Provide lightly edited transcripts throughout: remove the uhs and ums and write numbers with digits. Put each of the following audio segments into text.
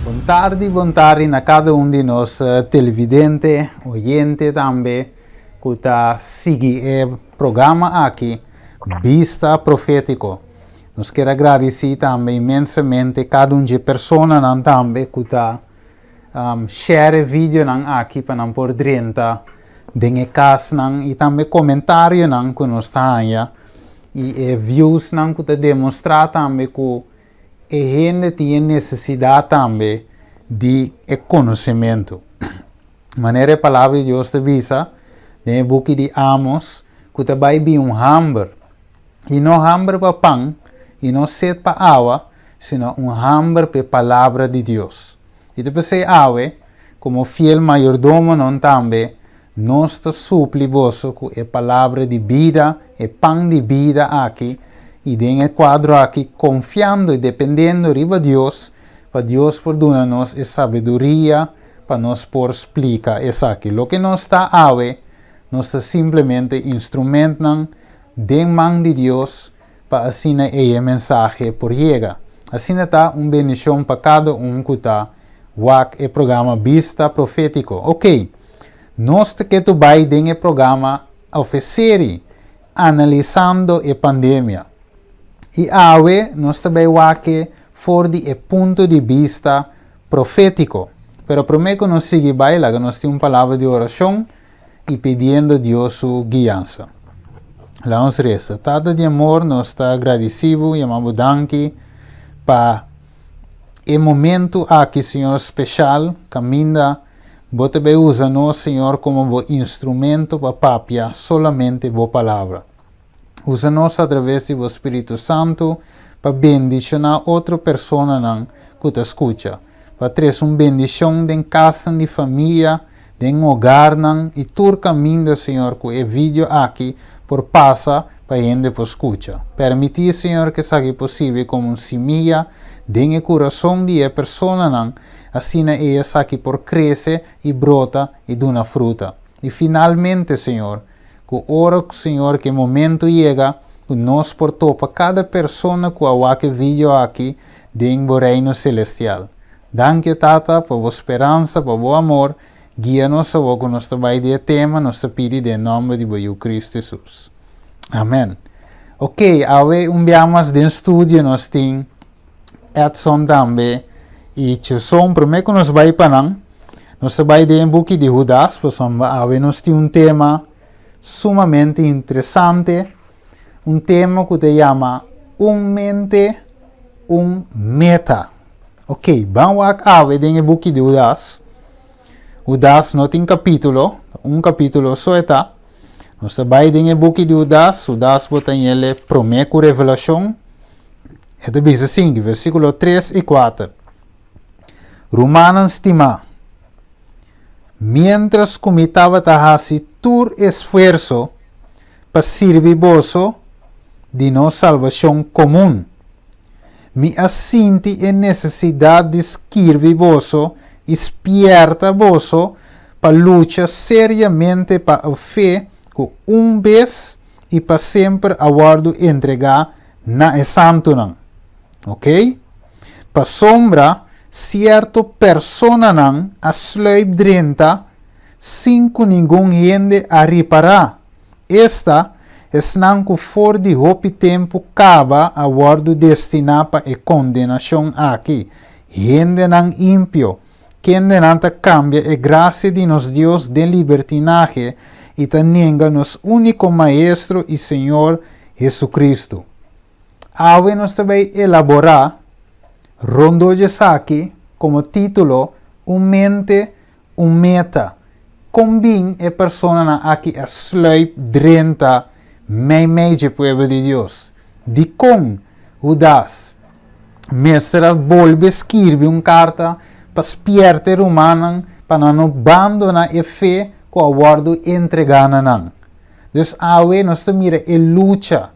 Bom tarde na cada de nós, televidente, oyente também, que está seguindo o programa aqui, Vista Profético. Nós quero agradecer também imensamente cada de pessoas também que está share vídeo aqui para não por dentro, dengue casa e também comentário que nós está aí e views que está demonstrar também que a gente tem necessidade também de conhecimento. Maneira a palavra de Deus te visa, no book de Amos, que te vai vir hamburger. E não hamburger para pão, e não sede para água, sino hamburger para a palavra de Deus. E depois de água, como fiel mayordomo não também, nós te suplimos com a palavra de vida, o pão de vida aqui, e dentro quadro aqui, confiando e dependendo de Deus, para Deus por dar-nos a sabedoria, para nos por explicar isso aqui. Lo que nos está ahora, nós está simplesmente instrumento de mão de Deus, para assim a mensagem por chegar. Assim está bendição para cada que está o programa Vista Profético. Ok, nós que tu vai dentro do programa oferecer, analisando a pandemia. E agora, nós também aqui for de ponto de vista profético. Pero primeiro que nós seguimos baila, nós temos uma palavra de oração e pedindo a Deus sua guiança. Lá nos resta. Tata de amor, nós está agradecido e amamos danke para o momento aqui, Senhor, especial, caminha, você vai usar nós, Senhor, como instrumento para papiar solamente a palavra. Usa-nos através do Espírito Santo para bendicionar outra pessoa que te escuta. Para trazer uma bendição em casa, de família, em hogar, e todo caminho, Senhor, que o vídeo aqui por passa para a gente por escuta. Permitir, Senhor, que seja possível como uma semilla em coração de a pessoa, assim ela aqui por crescer e brota e dá fruta. E finalmente, Senhor, que ora, Senhor, que o momento chega, que nós por topa cada pessoa que o vídeo aqui dentro do reino celestial. Danke, Tata, por a esperança, por o amor. Guia-nos a que nós vai de tema, nós te pedimos em nome de Cristo Jesus. Amém. Ok, agora enviamos do estúdio, nós temos Edson também. E Chilson, primeiro que nós vai para nós vai de um book de Judas, pois agora nós temos tema sumamente interessante, tema que se chama mente, meta. Ok, vamos a ver em o book de Judas. Judas não tem capítulo, capítulo só está. Nós vai em o book de Judas bota em ele primeira revelação. É diz assim, versículo 3 e 4. Romanos estima. Mientras comitava tahasi tur esfuerzo para servir vosso de nossa salvação comum. Me assinti em necessidade de escrever vosso, espierta vosso, para lutar seriamente para a fé, que vez e para sempre aguardo entregar na santo. Ok? Para sombra, certo persona a slave drenta, sem que ninguém gente a reparar. Esta é que for de hope tempo cava a guardo destinado para a condenação aqui. Gente não ímpio, que não cambia a graça de nos Deus de libertinaje e te nega nos único Maestro e Senhor Jesucristo. Agora nós também elaborar rondo de aqui como título mente, meta. Combina a pessoa aqui a slave drenta de pueblo de Deus. De com Judas, mestre volve escrever carta para espierte romana para não abandonar a fé que o guardo entregana. Então, agora nós mira a luta,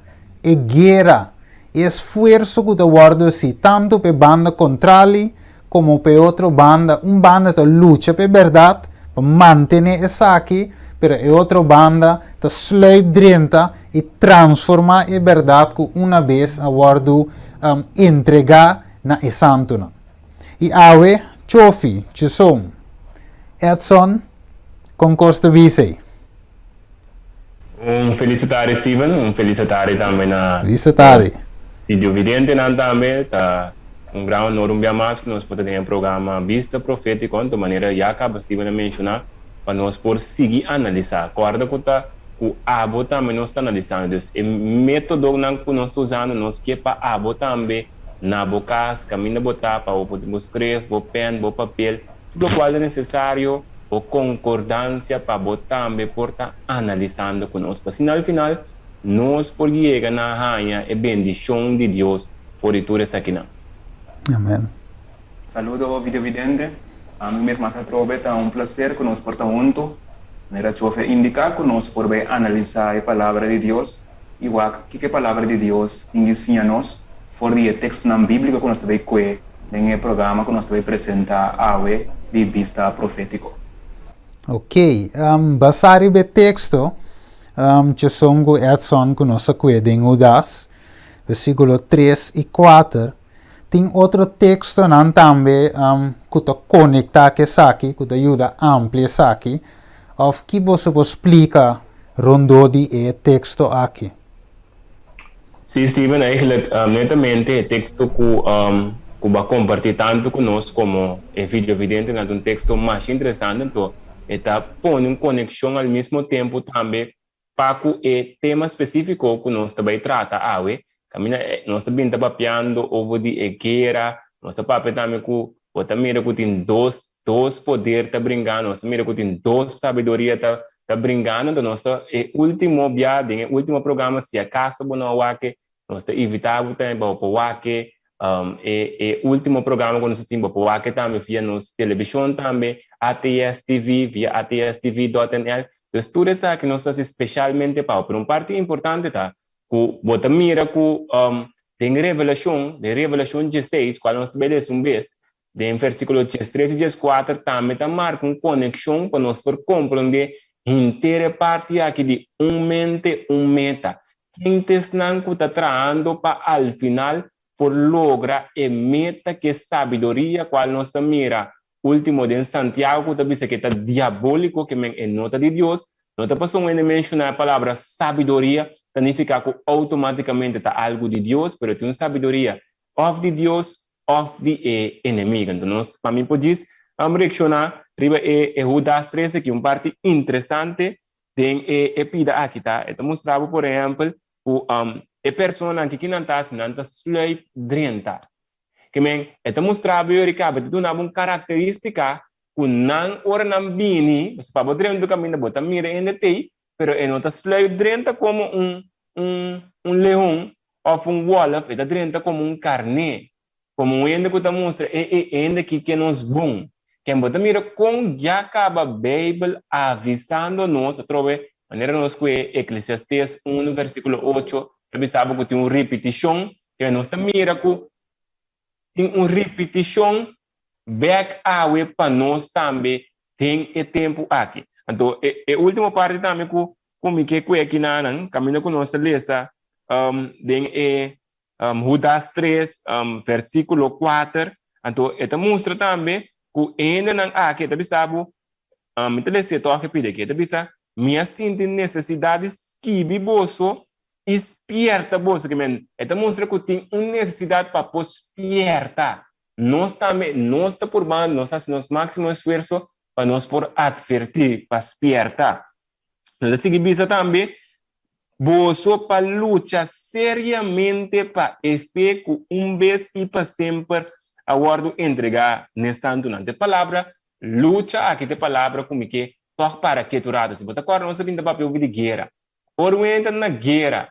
a guerra, o esforço que o guardo si, tanto para banda contrária como para outra banda, banda que luta para verdade, para manter essa aqui, pero a outra banda te slave drenta e transforma a verdade que uma vez a guardo entregar na santo. E agora Chofi, Chisong, Edson, com Costa Visei. Felicitare Steven, felicitare também na Felicitare. Vídeo Vidente também, tá um grau enorme a mais que nós podemos ter um programa Vista Profético, de maneira já acaba Steven a mencionar, para nós por seguir analisar. Acorda que o abo também nós está analisando, então, o método que nós estamos usando, nós que para abo também, na boca, caminho botar, para o podemos escrever, o pen, o papel, tudo o qual é necessário, ou concordância para botar também por estar analisando conosco. Assim, no final, nós por chegar na rainha e bendição de Deus por tudo isso aqui. Amém. Saludo video vidente. A mí mesmo se trove é um prazer que nós porta junto. Nera chofe indicar que nós por ver analisar a palavra de Deus. Igual que a palavra de Deus ensina nós for de texto na Bíblia que nós também coe em programa que nós também apresentar a de vista profético. Ok, basari be texto, Chesongo Edson que nós acuede em Udas, versículo 3 e 4. Tem outro texto nan também que te conecta que aqui, que te ajuda a ampliar aqui, of que você explica rondo de texto aqui. Sim, Steven, eigenlijk netamente o texto que vai compartilhar tanto conosco como o vídeo evidente, é um texto mais interessante, então está pondo uma conexão ao mesmo tempo também para o tema específico que nós também trata, nós também estamos papiando over de guerra, nós estamos papiando também com o também que tem dois poderes tá brincando, nós também que tem dois sabedoria tá brincando, então nós último viagem, último programa se acaso não wake, nós tá evitando também para wake, último programa que nós temos para wake também via nos televisão também, ATS TV via atstv.nl, então tudo isso que nós especialmente para uma parte importante tá bota mira que tem revelação, de revelação 16, qual nós tivemos vez, de versículo 13 e 4, também marca uma conexão para nós por compreender inteira parte aqui de mente, meta. Quem está que está trazendo para al final por lograr a meta que é sabedoria, qual nós mira, último de Santiago, que diz que está diabólico, que é nota de Deus. Não está passando a mencionar a palavra sabedoria, significa que automaticamente está algo de Deus, mas tem uma sabedoria of de Deus, of de inimigo. Então, nós, para mim, podemos reaccionar, riba Judas 13, que é uma parte interessante, tem a pida aqui, tá? Então, mostrava, por exemplo, a pessoa que não está assinando slave drenta. Que, então, mostrava, eu recabo, de uma característica, que não ora não bini, você pode dizer do caminho da bota mira ainda tem, pero é nota slave drenta como leão ou wolf, está drenta como carne, como ainda que está mostra ainda que nos bom, que bota mira com já acaba a Bíblia avisando nós, trove maneira nós que Eclesiastes 1 versículo 8, avisava que tem uma repetição, que nós mira que tem uma repetição back away para nós também tem o tempo aqui. Então, a última parte também como que aqui na caminho com nossa lista, tem Judas 3, versículo 4. Então, esta mostra também que ainda não aqui, tá bisabo, então se toca pedir que tá bisa, minha sente necessidades que biboso esperta bolsa que men. Esta mostra que tem uma necessidade para esperta. Nós também, nós está por bando, nós fazemos nosso máximo esforço para nós por advertir, para despertar. Nós seguimos também, você para lutar seriamente para efeito vez e para sempre, a guardo entregar nesta durante palavra, luta aqui de palavra como que toca para que tu rado, se você acorda nós sabemos papel de guerra, ou entra na guerra.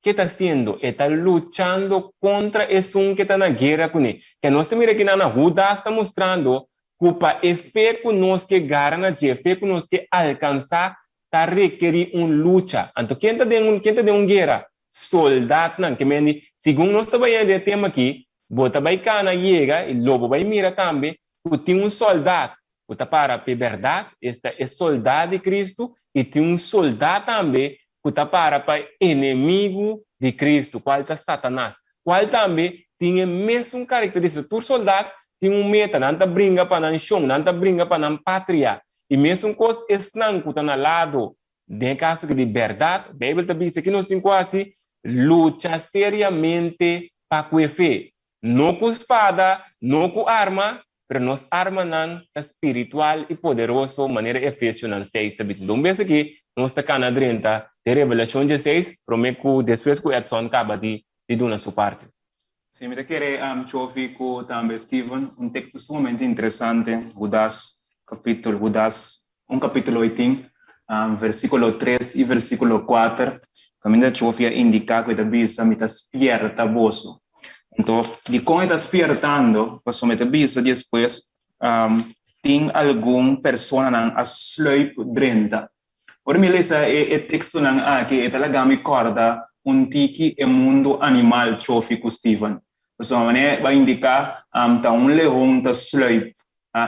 Que está haciendo? Está luchando contra esse que está na guerra com ele. Que nós mira aqui na Judas está mostrando que para efeito nós que garana de efeito nós que alcançar está requerir luta. Então quem está de uma guerra? Soldado não, que mendi, segundo nós trabalhamos de tema aqui, bota vai cana chega e lobo vai mira também, que tem um soldado, que está para a verdade, este é soldado de Cristo e tem um soldado também que está para inimigo de Cristo, qual está Satanás, qual também tinha mesmo característica. Tu soldado tem meta, nanta brinca para nan chão, nanta brinca para nan pátria. E mesmo coisa estão que na lado de caso de verdade, a Bíblia também diz que nós temos quase luta seriamente para com fé. Não com espada, não com arma, mas nós arma não espiritual e poderoso, maneira Efésios 6. Então, vê aqui, nós estamos na drenta de Revelação 16, prometo que depois que o Edson acaba de dar a sua parte. Sim, eu queria ouvir também, Steven, texto sumamente interessante, Judas, um capítulo 18, versículo 3 e versículo 4, que me deixa indicar que também me despierta vosso. Então, de como está despertando, você me avisa depois, tem alguma pessoa a sluip drenta. Por mim, esse texto aqui, é talaga me corda tiki e mundo animal chofi com Steven. Você vai indicar leão está sluip.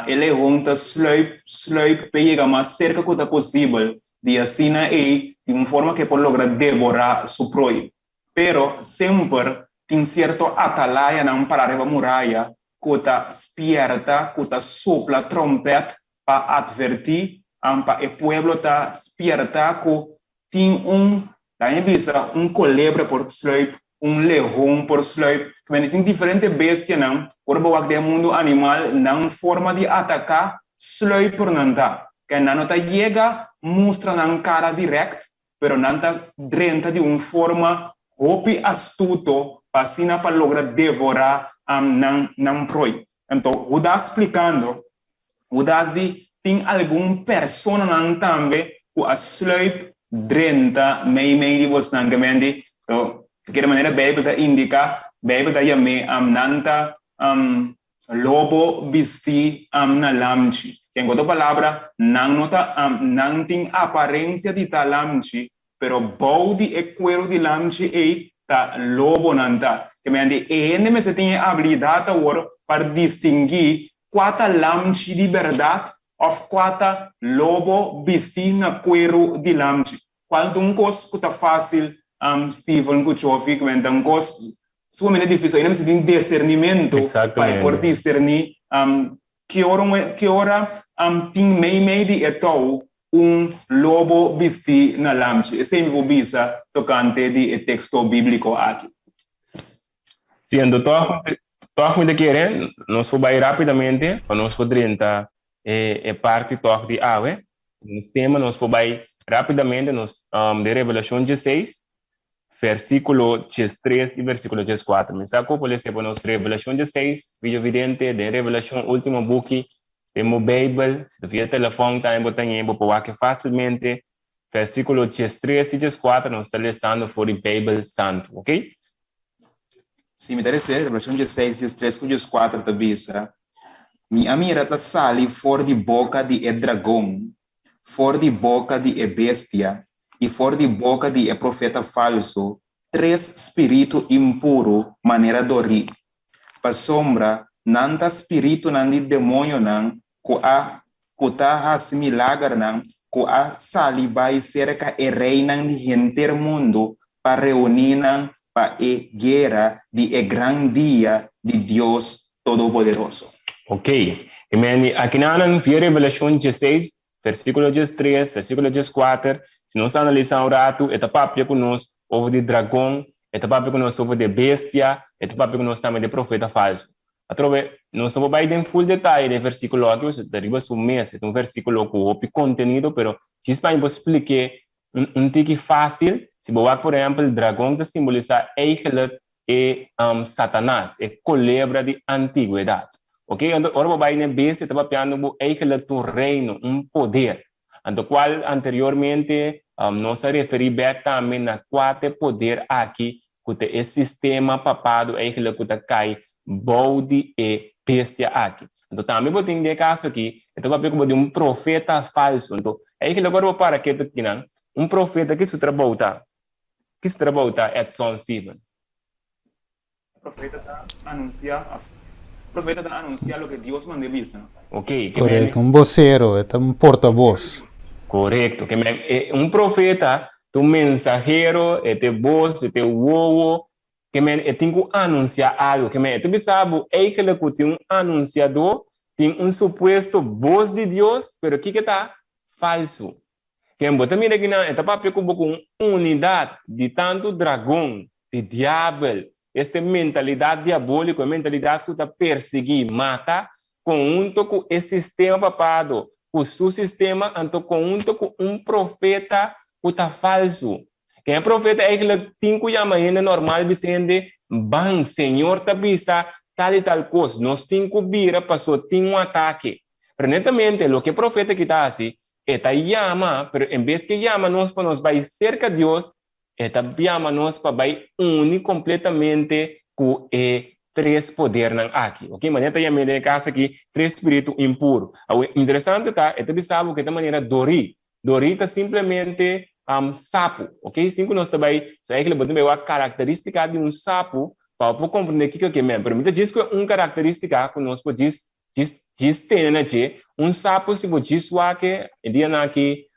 Ele leão está sluip, pega mais cerca que é possível de assim de uma forma que pode lograr devorar su proi. Pero sempre tem certo atalaia não para a muralha que está espierta, que está sopla trompete para advertir para o povo está espierta que tem colebre por sluip, leão por sluip, que tem diferentes bestias não, por boa que mundo animal não forma de atacar sluip por nada, que não está chega mostra na cara direct, pero não está drenta de uma forma hopi astuto para lograr devorar não proi. Então, o das explicando, o das tem alguma pessoa também que a sluip drenta meio de você não gemende. Então, de que maneira a Bíblia indica, a Bíblia chama nanta lobo bisti na lamchi. Que em outra palavra, não tem aparência de talamchi, pero body e cuero de lamchi e ta lobo nanta. Que me se tem a habilidade para distinguir qual lamchi de verdade ou qual lobo bisti na cuero de lamchi. Quando coisa que está fácil, Steven Kuchovic, quando coisa sumamente difícil, ainda se tem discernimento para por discernir que hora tem meio de etou lobo bisti na lamchi. Esse é o bisa tocante de texto bíblico aqui. Sim, então, toque de querer, nós vamos ir rapidamente, para nós podermos parte toque de ave. Nos temas, nós vamos ir rapidamente de Revelação 16, versículo 3 e versículo 4. Me saco por exemplo, nos Revelação 16, vídeo evidente de Revelação, último book, temos Bíblia, se tu tiver telefone, também botar aqui facilmente, versículo 3 e 4, nós estamos listando for a Bíblia Santo, ok? Sim, me interessa, Revelação 16, 3 e 4 também, minha mira está sali fora de boca de dragão, fora de boca de bestia, e fora de boca de profeta falso, 3 espírito impuro, maneira dori. Pa sombra, nanta espírito nan de demônio nan, ko ta has milagre nan, ko a sali vai cerca e reina de enter mundo, para reunir nan, para a guerra de gran dia de Deus Todo-Poderoso. Ok. Aqui na Revelação 16, versículo 3, versículo 4, se nós analisarmos um rato, é papo conosco over de dragão, é papo conosco over de bestia, é papo conosco também de profeta falso. Atrove, nós não vamos ir em full detalhe de versículo aqui, você deriva um mês, é um versículo com o conteúdo, pero eu vou explicar tique fácil, se você, por exemplo, o dragão que simboliza eigenlijk e Satanás, é culebra de antiguidade. Ok? Então, agora vai na base, estava pensando eigenlijk um reino, poder, do qual anteriormente nós se referimos também a 4 poder aqui, que é o sistema papado, eigenlijk que cai, bode e bestia aqui. Então, também vou ter um caso aqui, estava pensando de profeta falso. Então, eigenlijk agora vou para aqui, profeta que se trabalha, Edson Steven. O profeta está anunciando o que Deus manda dizer. Ok. Correto, vocero, é porta-voz. Correto, que profeta, tu mensajero, voz, uovo, que men tem que anunciar algo, que men tu sabe, eigenlijk que tem anunciador, tem suposto voz de Deus, pero que tá falso. Que bota mira que na etapa peco com unidade de tanto dragão, de diabo, esta mentalidade diabólica, mentalidade que está perseguir, mata, conjunto com esse sistema papado, com o seu sistema, então conjunto com profeta que está falso. Quem é profeta é que tem que chamar ainda normal, dizendo, bang, Senhor, tá vista, tal e tal coisa, nós temos que vir, passou, tem ataque. Pero netamente, o que profeta que está assim, esta llama, pero en vez que llama nos para nos vai cerca de Dios, esta llama nos para vai unir completamente com três poderes aqui. Ok? Mas esta llama de casa aqui, três espíritos impuros. O interessante tá, esta sabe que esta maneira Dori está simplesmente sapo. Ok? Cinco nós também, se é que ele botou a característica de sapo, para compreender o que é mesmo. Pero muitas vezes que característica que nós podemos tem, né, sapo se diz que dia na que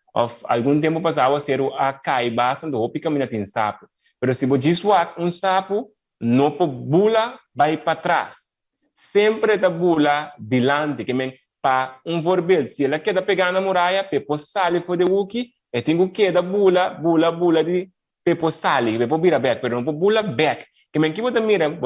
algum tempo passado ser a caiba do hopi caminha tem sapo, mas se diz sapo não bula vai para trás, sempre da bula dilante, que men para verbal, se ela quer pegar na muralha, pepo sale for de wuki, e tem que da bula de pepo sale, pepo vira back, pero não bula back, que men que bota mira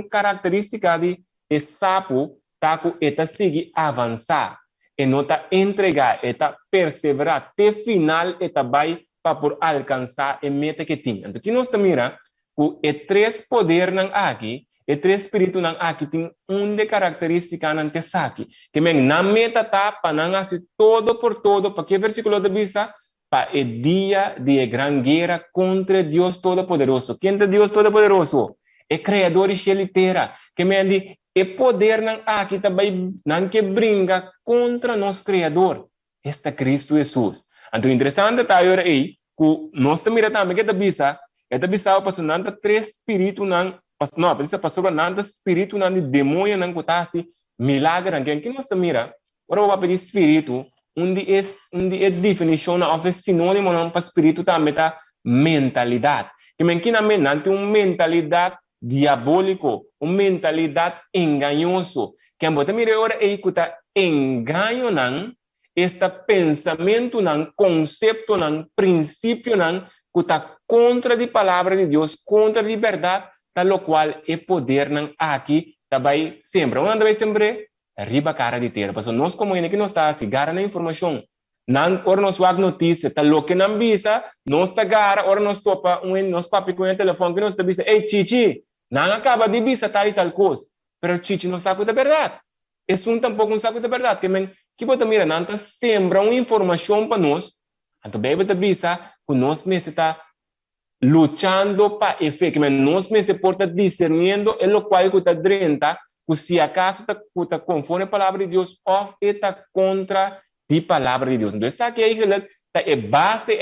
característica de sapo taco eta sigue avançar e nota entregar eta perseverar até final eta vai para por alcançar a meta que tinha. Então que nós mira que três poder nan aqui, três espírito nan aqui tem de característica nan te saki, que men na meta tá para nan assim todo por todo, para que versículo de visa para o dia de gran guerra contra Deus Todo-Poderoso. Quem é Deus Todo-Poderoso? É criador e litera, que men di e poder não aqui também não que brinca contra nosso Criador, este Cristo Jesus. Então, interessante está agora aí, que nós também também que esta bisa passou nada três espíritos não passou nada espírito não de demônio não que está assim milagre não que nós também agora vou pedir espírito onde é definição of sinônimo não para espírito também tá mentalidade que men que não tem uma mentalidade diabólico, uma mentalidade enganoso. Que a bota mira agora é que está engano não, este pensamento não, conceito não, princípio não, que está contra a palavra de Deus, contra a liberdade, tal qual é poder não aqui também sempre. Onde vai sempre arriba cara de terra. Porque nós como ainda que nós está a ficar na informação, não ora nós wag notícia, tal que não visa, nós está gara, ora nós topa nós papi com o telefone que nós está visa, ei Chichi, não acaba de visa tal e tal coisa, pero Chichi não sabe da verdade. Isso tampouco não sabe da verdade, que bota mira, não está sembra uma informação para nós, então bem bota visa que nós mesmo está lutando para efeito, que nós mesmo porta discernindo o qual que está drenta, que se acaso está conforme a palavra de Deus ou está contra a palavra de Deus. Então, isso aqui é base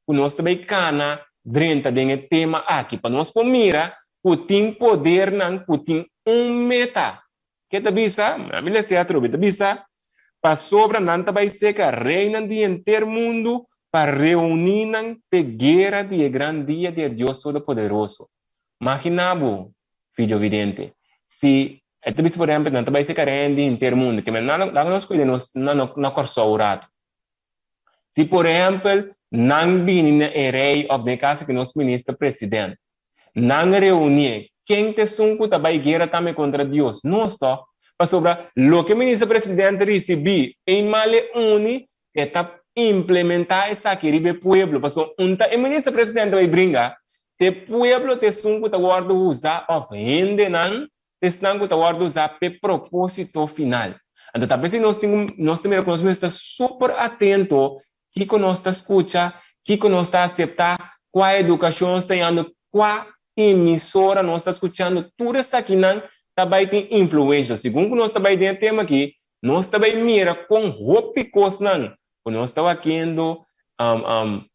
que nós também cana drenta dentro tema aqui, para nós mira que tem poder, que tem meta. Que está bisa, a minha se atrove, está bisa, para sobra não vai ser que reina de inteiro mundo para reunir na pegueira de grande dia de Deus Todo-Poderoso. Imaginabo, filho vidente, se esta vez, por exemplo, não vai ser que reina de inteiro mundo, que não nos cuidamos na corsourado. Se, por exemplo, não vem na rei ou na casa que nos ministra presidente, não reunir quem te sunco também guerra também contra Deus, não está. Para sobre o que o ministro presidente recebeu em male uni é implementar essa querida pueblo. Para sobre o ministro presidente vai brincar, te pueblo te sunco te guarda usar ofende não, te sunco te guarda usar para propósito final. Então, talvez nós temos que estar super atento que nós está escuta, que nós está aceitar, qual educação está dando, qual emissora nós está escutando, tudo está aqui não também tem influência. Segundo nós também tem tema aqui, nós também mira com roupas não, nós estamos aqui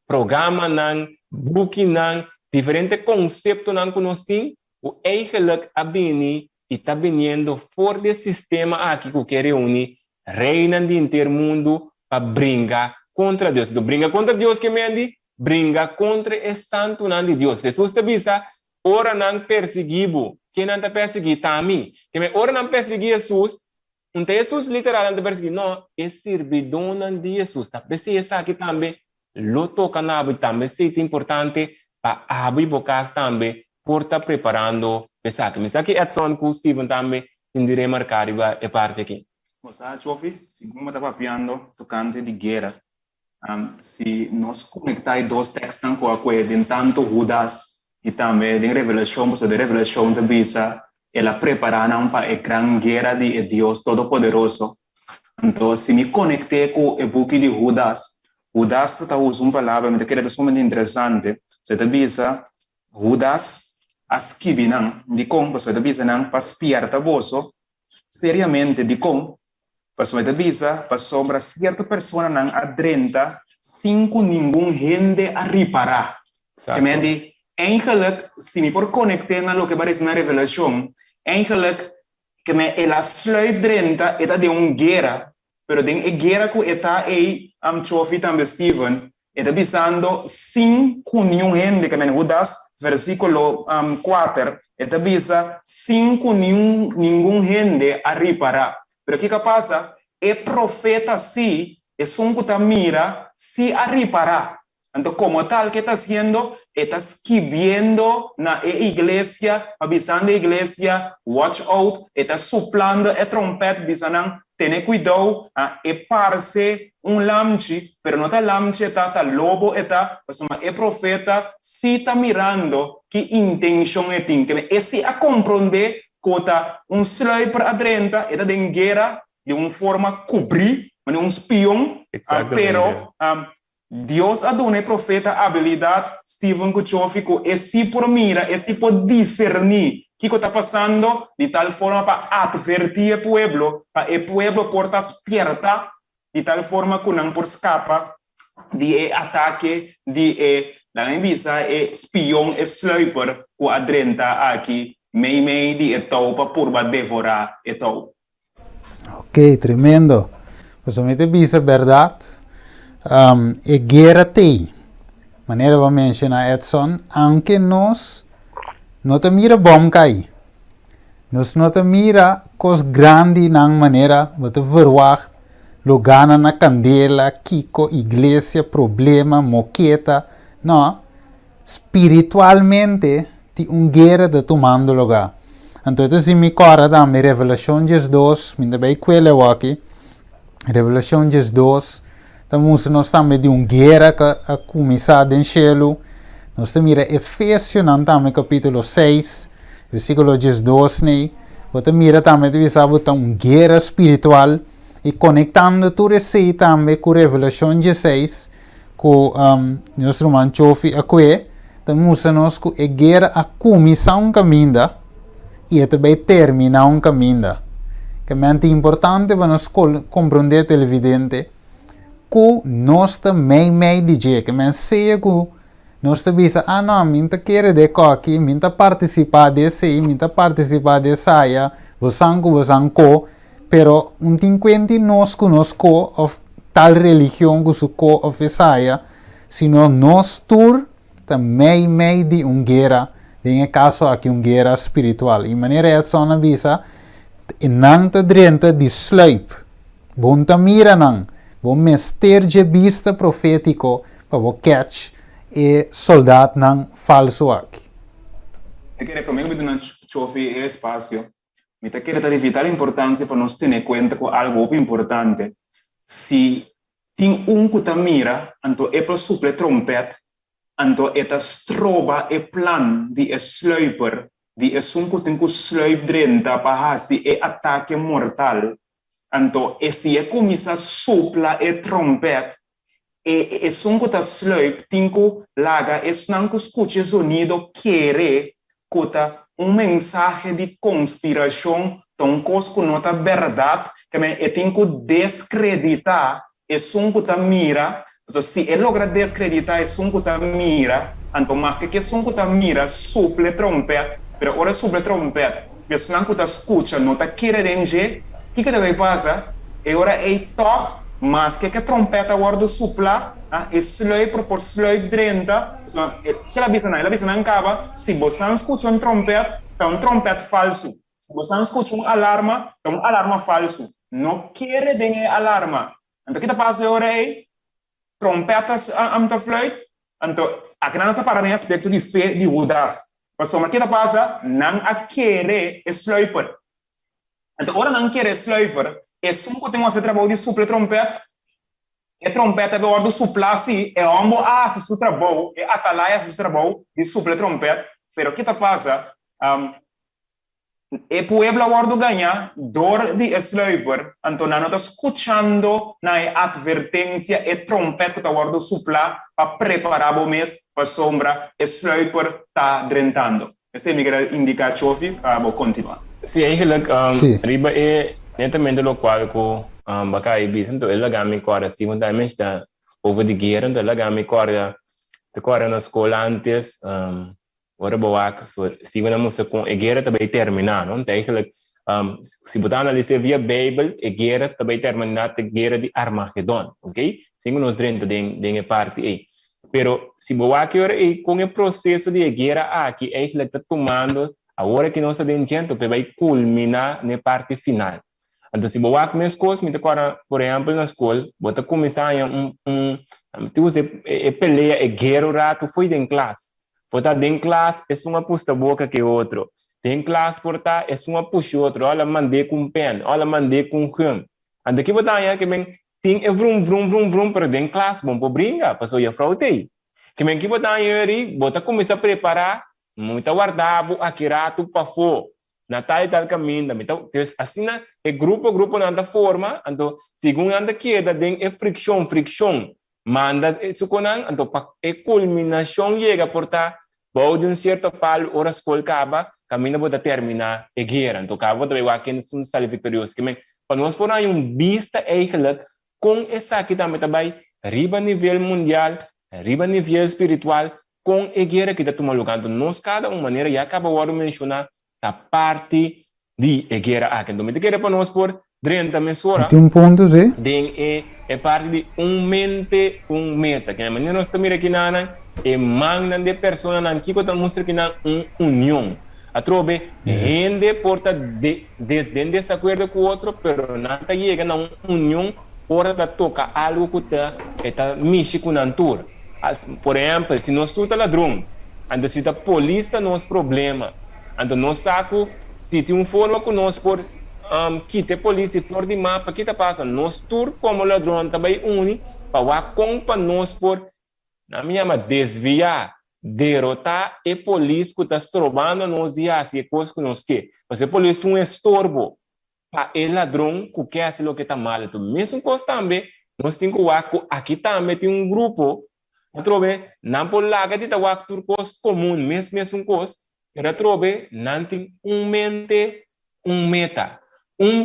programa não, book não, diferente conceito não que nós temos, o eigenlijk abini e está vindo fora do sistema aqui que quer reunir reina de inteiro mundo para brincar contra Deus. Então, brinca contra Deus que me andi, brinca contra o santo não de Deus. Jesus te visa ora não perseguibo, quem não te perseguir também. Que me ora não perseguir Jesus, não tem Jesus literal não te perseguir, não, é servidão de Jesus. Tá? Mas essa aqui também, lo toca na aba também, se é importante para abrir bocas também, por estar preparando essa aqui. Mas aqui Edson com Steven também, tem marcar e parte aqui. Moça, Chofi, segundo estava piando, tocante de guerra. Se nós conectar dois textos com a coisa de tanto Judas e também de revelação, porque de revelação de Bisa, ela preparando para a grande guerra de Deus Todo-Poderoso. Então, se me conectei com o book de Judas, Judas está usando uma palavra, mas que é muito interessante. Você te Bisa, Judas, as kibinan, de como, você te Bisa, não, para espiar a bolso, seriamente, de como, para te Bisa, para sombra certa pessoa não adrenta, sem ninguém gente a reparar. Que eigenlijk, se me por conectar na lo que parece na revelação, eigenlijk, que me ela sluit drenta, eta de guerra, pero de guerra que eta Chofi também Steven, eta bisando sin nenhum gente, que me Judas, versículo 4, eta bisa sin nenhum gente a reparar. Pero que passa? É profeta si, é um que mira, si a reparar. Então, como tal que está haciendo, está escribiendo na iglesia, avisando a iglesia, watch out, está soplando a trompeta, avisando, tenha cuidado, é parece lamche, pero não está lamche, está lobo, está, é profeta, se está mirando, que intenção é tem, que esse a compreender, que está sniper adrenta, está de guerra, de uma forma cobrir, espião, pero Deus a dado profeta habilidade, Steven Kuchofi, que esse por mira, esse por discernir o que está passando, de tal forma para advertir o pueblo, para o pueblo porta esperta, de tal forma que não por escapa de ataque, de la envisa espião, sniper, que adrenta aqui, meio de etapa por devorar etapa. Ok, tremendo. Pues me dice verdade. E guerra tem. Maneira vou mencionar Edson, aunque nós não te mira bom cai. Nós não te mira cos grande na maneira, vou te verwacht, lo gana na candela, kiko, igreja, problema, moqueta. Não. Espiritualmente, tem guerra de tomando lugar. Então, se me corre da minha Revelação 2, me bem quelle aqui. Revelação 2, estamos nós também de guerra que a começar em cielo. Nós temos Efésios também capítulo 6, versículo 2, né? Você mira também de visar guerra espiritual e conectando tudo isso também com Revelação 16, com nosso irmão Chofi aqui, estamos nós com a guerra a começar caminho e também terminar caminho. Que é importante para nós compreender o televidente que nós também DJ, que é sei que nós também não, minta querer de aqui, minta participar desse, minta participar dessa área, você pero tem quente nós conosco of tal religião que su co of essa área, sino nós tur também de guerra, em caso aqui guerra espiritual. E maneira é só na visa não te drenta de sluip. Bom ta mira não. Bom mester de vista profético para o catch e soldado não falso aqui. Eu quero primeiro me Chofi espaço. Me quero dar de vital importância para nós ter conta com algo importante. Se tem que mira, então é para suple trompete, então é para stroba e plan de sluiper, de que tem que sluip drenta para hasi e ataque mortal. Então, se começa a sopla e trompete, e som que está sluip, tem que laga, não que escute o sonido, querer que mensagem de conspiração, então, que não é verdade, que tem que descreditar o som que está mira. Então, se ele logra descreditar o som que está mira, então, mas que o som que está mira, suple trompete, mas agora suple trompete, o som que está escuta, não está querendo, o que deve passar? E agora é toque, mas que trompeta agora supla, sluiper por sluip drenta, que la bisanan acaba, se você escuta trompete, é trompete falso. Se você escuta alarma, é alarma falso. Não quer de alarma. Então, o que passa agora é trompetas am te fluit. Então, aqui nessa parada em aspecto de fé, de udas. Mas o que passa, não a querer sluiper. Então, agora não querer sluiper, é só que tem um trabalho de supler trompete. E trompete é o do suplar assim, é ombo se su trabalho, é atalaia su trabalho de supler trompete. Pero o que passa, e pueblo agora ganha dor de sluiper, então não está escutando na advertência e trompete que está agora suplar para preparar o mês para sombra, sluiper está drentando. Esse é o que indica chofi, vou continuar. Sim, eigenlijk riba é netamente lo qual ko baka ibis to ela gami kora sim und damens da over de guerra ela gami kora de kora na escola antes ora boak so Steven na musta com a guerra também terminar não eigenlijk se botar analisar via Bible a guerra também terminar a guerra de Armagedon, ok? Sim nos dentro de parte aí. Pero se boak ora aí com o processo de guerra aqui eigenlijk está tomando agora que nós estamos dentro vai culminar na parte final. Então, se você começa a coisa, por exemplo, na escola, você começar a pelear, a guerra, rato, foi em classe. Você em classe, é uma puxa boca que outro. Tem classe, porta, é uma puxa outro. Olha, mandei com pen, olha, mandei com rum. Então, que você aí, que bem, tem vrum, para dentro classe, bom, para brincar, para só ir fraudei. Que bem, que você aí, você começa a preparar, muito guardado, aqui rato, para fora. Na tal caminho, então assim é grupo nada forma, então segundo anda queda tem é fricção, manda isso conan, então para a culminação chega portar, bom de certo palo hora escola acaba, caminho para terminar a guerra, então acaba também o que não sai vitorioso, que para nós por aí vista eigenlijk com essa aqui também riba nível mundial, riba nível espiritual, com a guerra que está tomando lugar, então nós cada uma maneira já acaba de mencionar a parte de guerra aqui. Então, me quero para nós por 30 mensuras. Tem ponto, sim? É parte de mente, meta. Que a maneira nós estamos aqui na magna de pessoas na que mostra que na união. A trobe, gente porta de desacordo com o outro, pero não chega na união para tocar algo que está mexendo com a natureza. Por exemplo, se nós estamos ladrão, então se a polícia não é problema. Então, nós saco, se tem uma forma que nós por quitar a polícia fora de mapa, que está passando? Nós tur como ladrão também une para acompanhar nós por, na minha desviar, derrotar a polícia que está estrobando nós de assim, coisa que nós quer. Mas a polícia é um estorbo para o ladrão que quer fazer o que está mal. Então, mesmo coisa também, nós temos que aqui também tem um grupo, não por lá que está o coisa comum, mesmo coisa, pero trobe, não tem mente, meta,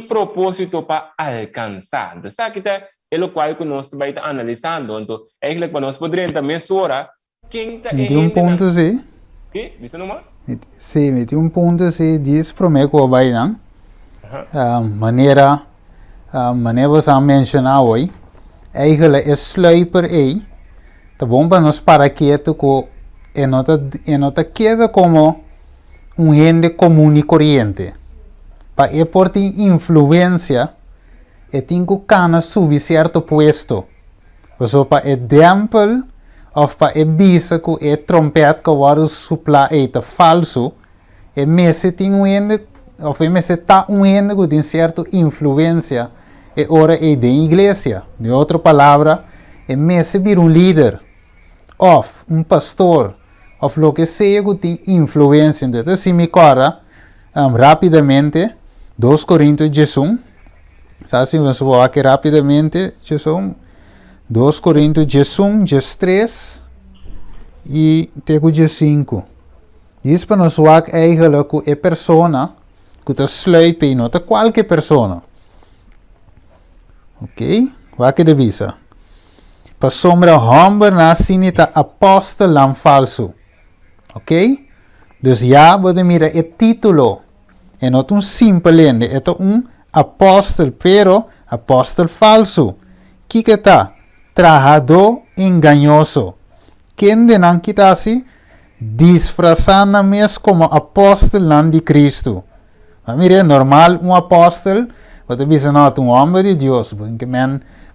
propósito para alcançar. Então, sabe que é o qual que nós estamos analisando. Então, é que nós poderíamos também mensurar quem está em um ponto, sim. Sim, você não é? Sim, tem um ponto, sim, diz para mim que o vai não. Maneira você mencionar hoje, é que é sluiper aí, tá bom para nós para quieto que é nota queda como gente comum e corriente. Para e por ter influência, tem que cana subir certo puesto. Então, para exemplo, ou para bisa que é trompete que vai suplar é falso, é mesmo tem gente, ou é mesmo tá gente que tem certa influência, é hora é da igreja. De outra palavra, é mesmo vir líder, ou pastor, ou lo que seja que tem influência. Então, se me corra rapidamente, 2 Coríntios 11, sabe, vamos ver aqui rapidamente, 2 Coríntios 11, 3 e 5. Diz para nós que eigenlijk é persona que está sluipen e não é qualquer persona. Ok? Wat de visa. Para sombra homem nasce está apóstolo falso. Ok? Dus já pode mirar o título. É não simples, é apóstolo, pero apóstolo falso. Que está? Trabajador engañoso. Quem de não quitasse disfrazando mesmo como apóstolo de Cristo. A mim é normal apóstolo, você diz não, homem de Deus, porque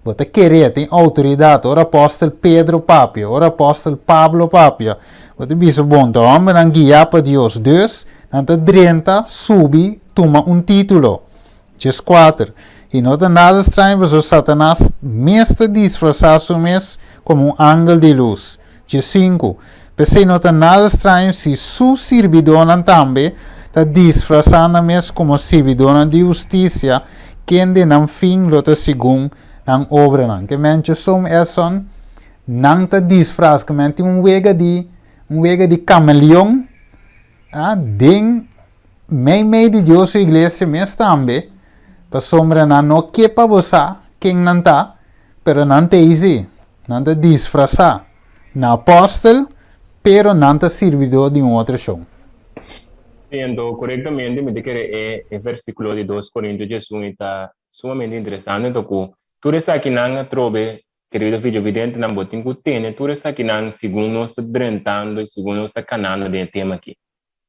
você querer tem autoridade, ora apóstolo Pedro Papia, ora apóstolo Pablo Papia. Você diz bom, homem não guia para Deus, Deus, não te drenta, sube, toma título. Ches 4. E não tem nada estranho, mas o Satanás mesmo disfarçar-se mesmo como ángel de luz. Ches 5. Pensei não tem nada estranho se su servidor também está disfarçando mesmo como servidor de justiça, quem de não fim lota segundo não obra não. Que mente som son não está disfarçado, que mente vega de camaleão, den meio de Deus e igreja mesmo também. Para sombra não que para você quem não está, pero não te easy, não te disfarçar. Na apóstolo, pero não te servidor de outra show. Então, corretamente, me dizer é versículo de 2 Coríntios, Jesus está sumamente interessante. Então, tudo isso aqui não trobe, querido vídeo evidente, não botem que tem, tudo isso aqui não, segundo nós está drentando, segundo nós está canando de tema aqui.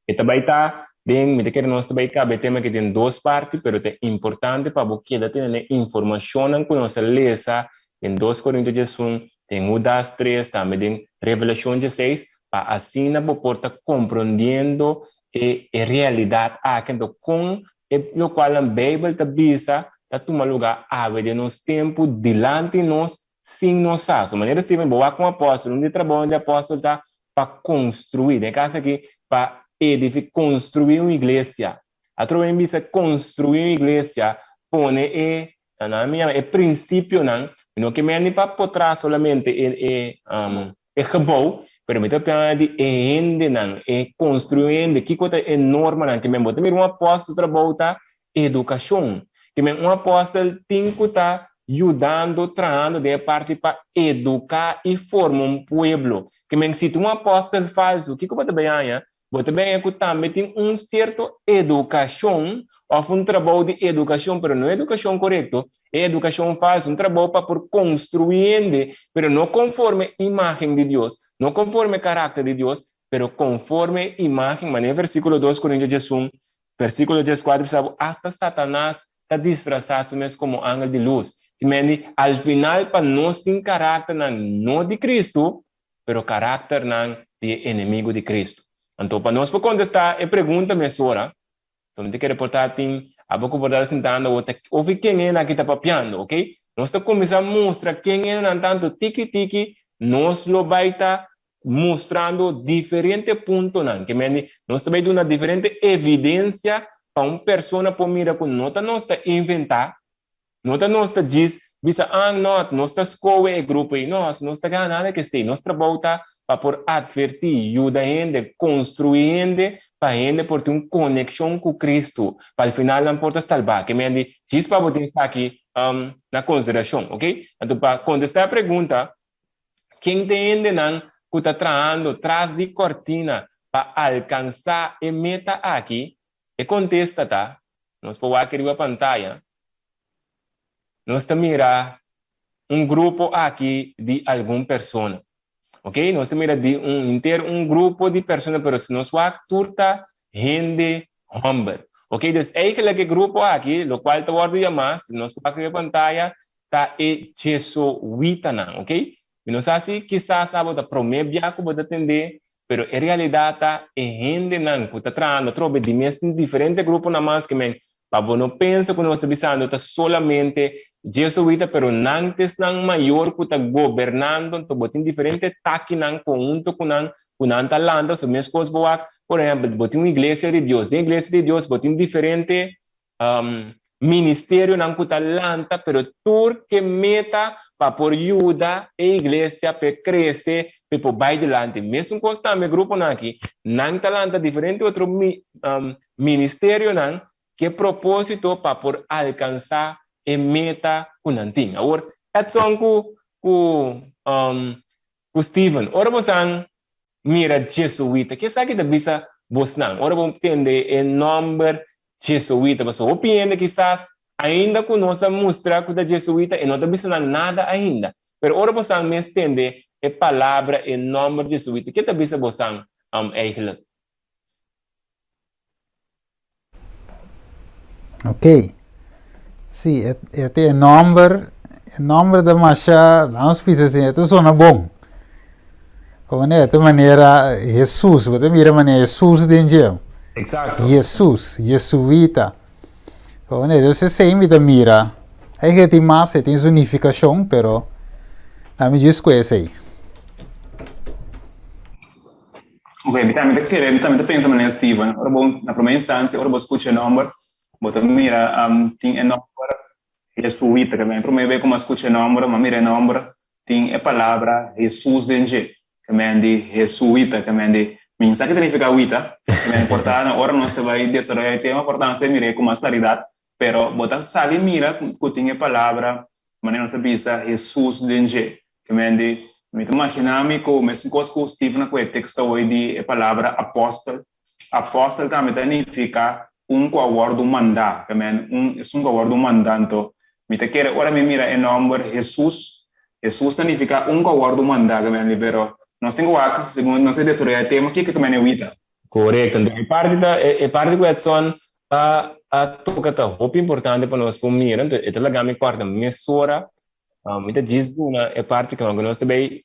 E também está, me dizer nós também cabe tema que tem duas partes, pero é importante para você ter informação que nós lesa em 2 Coríntios, Jesus, tem Judas 3, também tem Revelação 16, para assim não porta compreendendo a realidade aqui com o qual a Bíblia está visa está tomando lugar a de nos tempo delante de nós sem nós de maneira assim boa com o apóstolo um trabalho de apóstolo está para construir em casa aqui para edificar construir uma igreja a troca visa construir uma igreja põe na minha princípio não que me nem para potrar solamente gebouw permite para de ende não construindo que coisa enorme não que me bota um apóstolo trabalho tá educação que me apóstolo tem que estar ajudando trazendo de parte para educar e formar pueblo que me se tu apóstolo falso que bota bem aí bota bem é que também tem certo educação ou trabalho de educação, pero não é educação correto, é educação falsa, trabalho para por construir, pero não conforme imagem de Deus, não conforme caráter de Deus, pero conforme imagem, mas versículo 2 Coríntios 16, versículo 14, sabe, hasta Satanás está disfrazado mesmo como ángel de luz. E al final, para nós tem caráter não de Cristo, pero caráter de inimigo de Cristo. Então, para nós por contestar, pergunta minha senhora, então, tem que reportar, a pouco por dar sentando, ou quem é que está papiando, ok? Nós começamos a mostrar quem é, tanto tiki-tiki, nós lo vai estar mostrando diferentes pontos, que nós também damos uma diferente evidência para uma pessoa por mirar que não está inventar, não está diz, visa, não está escolha o grupo aí, nós está ganhando que sei, nós trabalhamos para por advertir, ajudar a gente, construir para a gente por ter uma conexão com Cristo, para o final não pode salvar, que me diz para você estar aqui na consideração, ok? Então, para contestar a pergunta, quem tem ainda que está trabalhando atrás de cortina para alcançar a meta aqui, e contesta, tá? Nós podemos aqui na pantalla, nós estamos mirando grupo aqui de alguma pessoa. Ok? Nós temos de um grupo de pessoas, mas se nós vamos turta, gente, homem. Ok? Então, aquele grupo aqui, o qual está vamos chamar, se nós podemos ver a pantalla, está jesuíta, ok? E nós assim, quizás, sabe, promete que pode atender, mas em realidade, está gente que está tratando, trobe de mesmo diferentes grupos na mais que para não pensa que nós estamos pensando está solamente jesuíta, pero nantes nang maior que está governando, então botem diferente taque nang conjunto com talanta, so mesmo coisa boa, por exemplo, botem uma igreja de Deus, botem diferente ministério nang com talanta, pero tur que meta para por ajuda a igreja para crescer, para vai delante, mesmo constante grupo aqui, nang talanta diferente outro ministério nang que propósito para por alcançar a meta unanting. Agora, essa são com Stephen. Ora você mira jesuíta. Que sabe que bisa bosnang. Ora vamos entender o nome jesuíta. Mas opinião quizás ainda que nós mostrar que o jesuíta e não está bisa nada ainda. Pero ora você me entende a palavra em nome de Jesus. O que está bisa bosang eigenlijk? Ok. Sim, este é nome da Masha, vamos pensar assim, este sona bom. Como é de maneira Jesus, você mira maneira Jesus dentro. Exacto. Jesus, Jesuíta. Como é, você sempre da mira. Aí que tem mais, tem unificação, pero a mim diz que é isso aí. Ok, mi también pensa maneira Steven. Ora bom, na primeira instância, ora bom escuta o nome, bota mira, tem o nome jesuíta, que vem primeiro ver como escuta o nome, mas mira o nome, tem a palavra Jesus dentro, que vem de jesuíta, que vem de mensagem que significa uita, que vem importante, ora nós vai desarrollar o tema, portanto, mira com mais claridade, pero bota sali mira que tem a palavra, maneira nós pensa Jesus dentro, que vem de me imaginami que mesmo coisa que Steve na quel texto hoje de a palavra apóstolo. Apóstolo também significa que aguardo mandar, que é aguardo mandando. Me te quer ora me mira em nome Jesus. Jesus significa que aguardo mandar, que libero. Nós temos que segundo nós desarrollar tema que é uita. Correto. Então, parte que são a toca tá muito importante para nós por mim. Então, é lá que quarta mesora. Muita diz é parte que nós também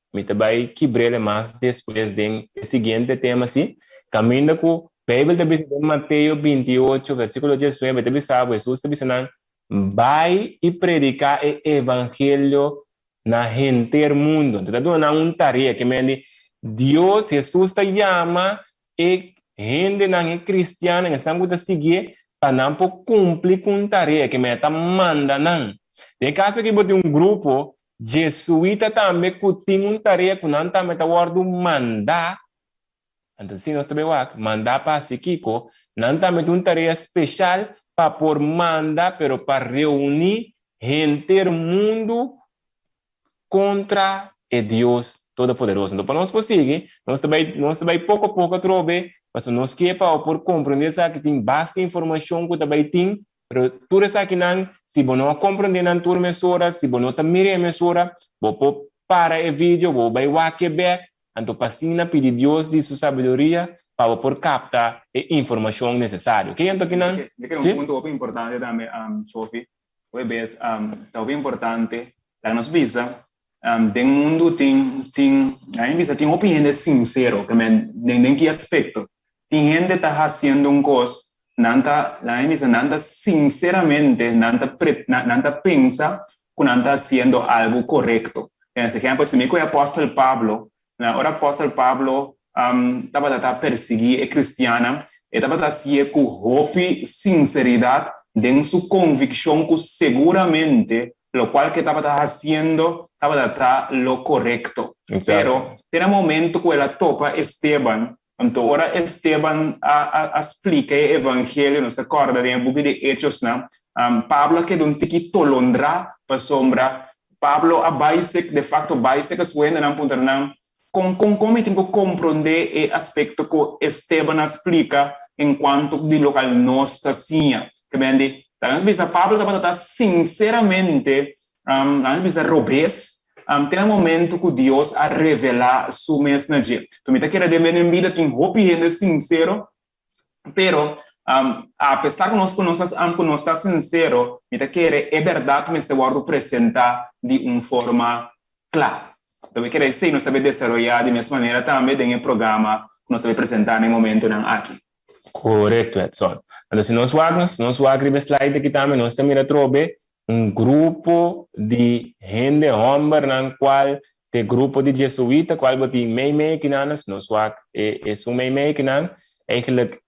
quebrar mais depois do seguinte tema assim, caminho com Bíblia de Mateus 28 versículo 19, também sabe Jesus também ensinando vai e predicar o evangelho na gente mundo. Então dando uma tarefa que me Deus Jesus te chama e gente não cristiana que estão a seguir para não cumprir com tarefa que me está mandando. Tem caso que tem grupo jesuíta também que tem uma tarefa que não também está mandar. Então, se nós também mandar para si Kiko, não também tem uma tarefa especial para por mandar, pero para reunir gente do mundo contra o Deus Todo-Poderoso. Então, para nós conseguir, nós também pouco a pouco trobe, mas nós queremos por compreender que tem bastante informação que também tem. Pero tudo isso aqui não, se você não compreender a tua emissora, se você não está mirando a emissora, você para o vídeo, você vai walk back, então passina pedir Deus de sua sabedoria para por captar a informação necessária. Ok? Então aqui não. Ponto importante também, Sophie, talvez importante, lá nos visa, tem mundo tem opinião sincero, em que aspecto? Tem gente que está fazendo coisa nanta sinceramente nanta pensa que nanta haciendo algo correcto. En ese ejemplo, si me el apóstol Pablo, ahora apóstol Pablo estaba perseguir a cristiana, estaba haciendo con hope sinceridad de su convicción que seguramente lo cual que estaba haciendo estaba lo correcto. Exacto. Pero tiene un momento que la topa Esteban. Então, agora Esteban explica o evangelho, nos recorda de um pouco de Hechos, né? Pablo que de um tiki tolondra para sombra, Pablo a basic, de facto basic a suena não ponta não, como tem que compreender o aspecto que Esteban explica enquanto de local nós está assim, que bem de, talvez bisa Pablo está sinceramente, talvez bisa robês. Tem um momento que Deus a revelar sua mensagem. Então, me quero dizer em vida que hope sincero, pero apesar que nós está sincero, me quero é verdade que este guardo apresentar de uma forma clara. Então, me quero dizer nós também desenvolver de mesma maneira também em programa que nós também apresentar no momento aqui. Correto, Edson. Então, se nós vamos o slide aqui também, nós também trobe grupo de gente homem na qual te grupo de jesuíta qual boti meio que nanas nos wak meio que nan eigenlijk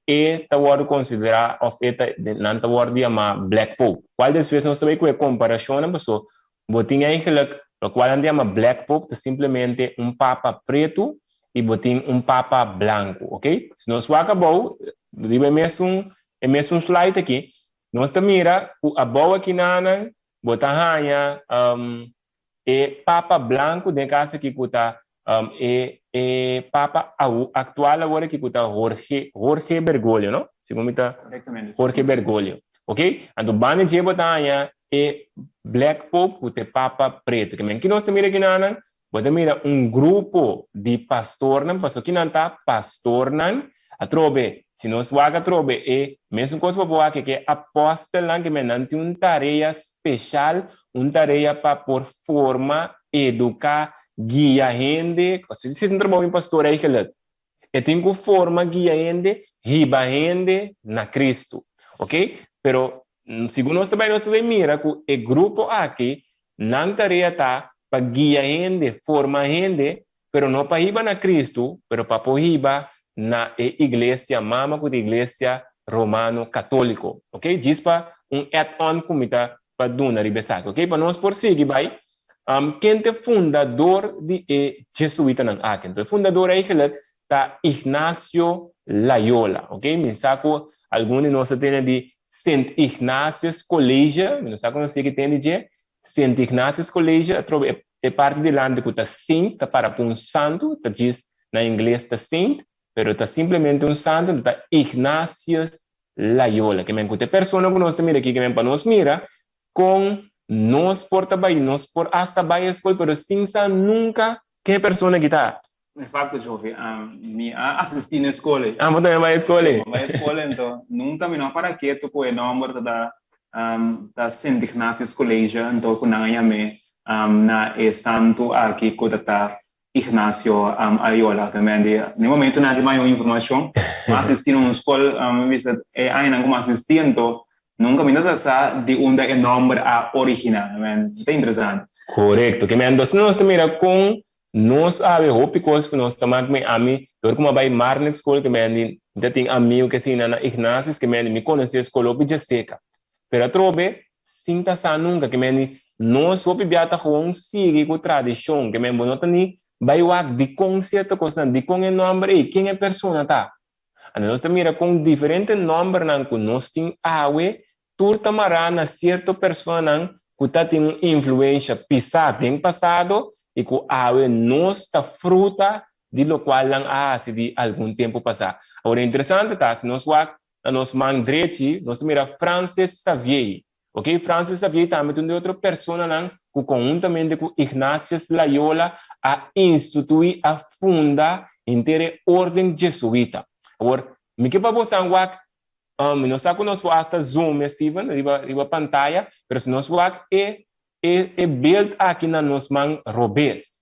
tá word considerar of eta nan tá word ma black pope qual das vezes nós também com comparação na pessoa botin eigenlijk o qual anda ma black pope é simplesmente papa preto e botin papa branco, ok? Se nós wak acabou dibe mesmo slide aqui nós mira a boa aqui nana botahanya e papa branco de casa que cuta e papa atual agora que cuta Jorge Bergoglio, não? Segundo tá Jorge Bergoglio, ok? Então bane je botahanya e black pope cuta papa preto que men que nós mira aqui nana Bota mira grupo de pastor nan, pastor que não tá pastor nan, a trobe, se nós vaga trobe, mesmo coisa para que apóstolo nan, que menante tarefa especial, tarefa para por forma, educar, guia gente, se não trabalha em pastor aí que lá, tem que forma guia gente, riba gente na Cristo, ok? Pero, segundo nós também mira que o grupo aqui, não tarefa tá, para guiar gente, formar gente, pero não para riba na Cristo, pero para riba na igreja, mama com a igreja romano católico, ok? Diz para add-on comida para donar riba saco, ok? Para nós por seguir, vai, quem é fundador de jesuíta nan aqui, então fundador aí que tá Ignacio Loyola, ok? Me saco algum de nós tem de Saint Ignatius College, me saco não sei que tem de Saint Ignatius College, é parte de lá que está saint, para um santo, está diz na inglês está saint, pero está simplesmente um santo, está Ignatius Loyola, que me encontrei pessoa que nós mira aqui, que me para nós mira, com nós por trabalho, nós por hasta vai escola, pero sem nunca que pessoa que está. De facto, jovem, me assisti na escola. Mas também vai escola? Vai escola, então, nunca me não para que tu põe o nome da Saint Ignatius College, então, quando eu me na santo aqui, quando está Ignacio Loyola, que me no momento não tem mais informação, mas assisti na escola, me disse, ainda como assisti, então, nunca me dá de onde é o nome original, é interessante. Correto, que me ando, se nós mira com nós porque nós estamos a mim, como vai mar na escola que me já tem amigo que assim na Ignacio que me conhece a escola obje seca. Pero trobe sinta sa nunca que me nós o biata com sigue com tradição que me bonota ni vai wak de conceito coisa de com o nome e quem é persona tá. Nós mira com diferente nome nan que nós tem awe turta marana certo persona que tá tem influência pisada em passado e que a nossa fruta de lo qual lang se de algum tempo passar. Agora, interessante tá, se nós nós mandrete, nós mira Francis Xavier, ok? Francis Xavier também tem outra pessoa lang que conjuntamente com Ignatius Loyola a instituir, a funda inteira ordem jesuíta. Agora, me que para você não sabe que nós hasta Zoom, Steven, riba pantalla, mas se nós build aqui na nos man robes.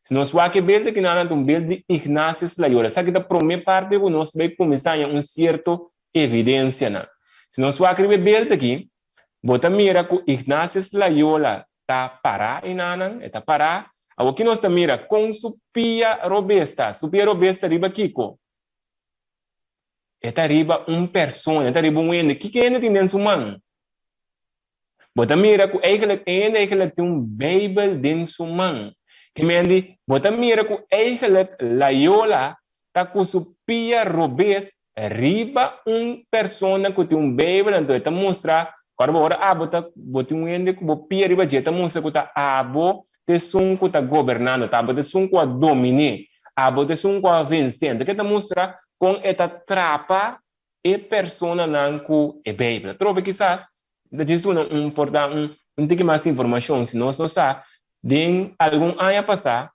Se nós aqui build aqui na build de Ignatius Loyola, sabe que da primeira parte que nós vai começar a certo evidência na. Se nós aqui build aqui, bota mira que Ignatius Loyola tá para inanan, tá para. Aqui nós tá mira com Sophia Robusta riba Kiko. Eta riba persona, eta riba ende, que ainda tem dentro man. Bota mira que eigenlijk tem Bijbel dentro man. Que me andi, bota mira que eigenlijk Loyola tá com Sophia Robes riba persona que tem Bijbel, então está mostrar, agora bota ende que bopia riba jeta mostra que tá abo te sun que tá governando, tá bota sun que a domine, abo te sun que a vencendo, que tá mostra com esta trapa e persona nan que é Bijbel. Trobe quizás diz importante tem mais informação se nós não sabemos de algum ano passado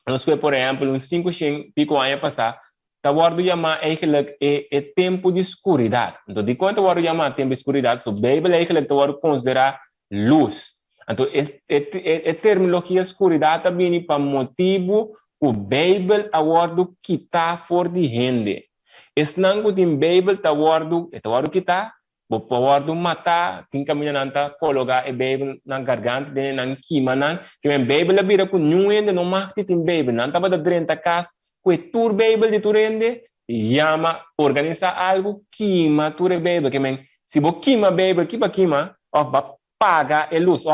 nós foi por exemplo uns 5 pico anos passado tá guardo chamar eigenlijk é tempo de escuridade então de quanto guardo chamar tempo de escuridade so Bíblia eigenlijk guardo considerar luz então é terminologia escuridade também para motivo o Bíblia guardo quitar for de gente esse não que tem Bíblia tá guardo quitar guardo matar, quem caminha nanta colocar a Bíblia na garganta de nan kima nan, que a Bíblia vira com nenhum ainda não mais tem Bíblia, não estava da drenta casa, que tur Bíblia de turende, chama organizar algo kima tur Bíblia, que men se bo kima Bíblia, kima, vai pagar a luz,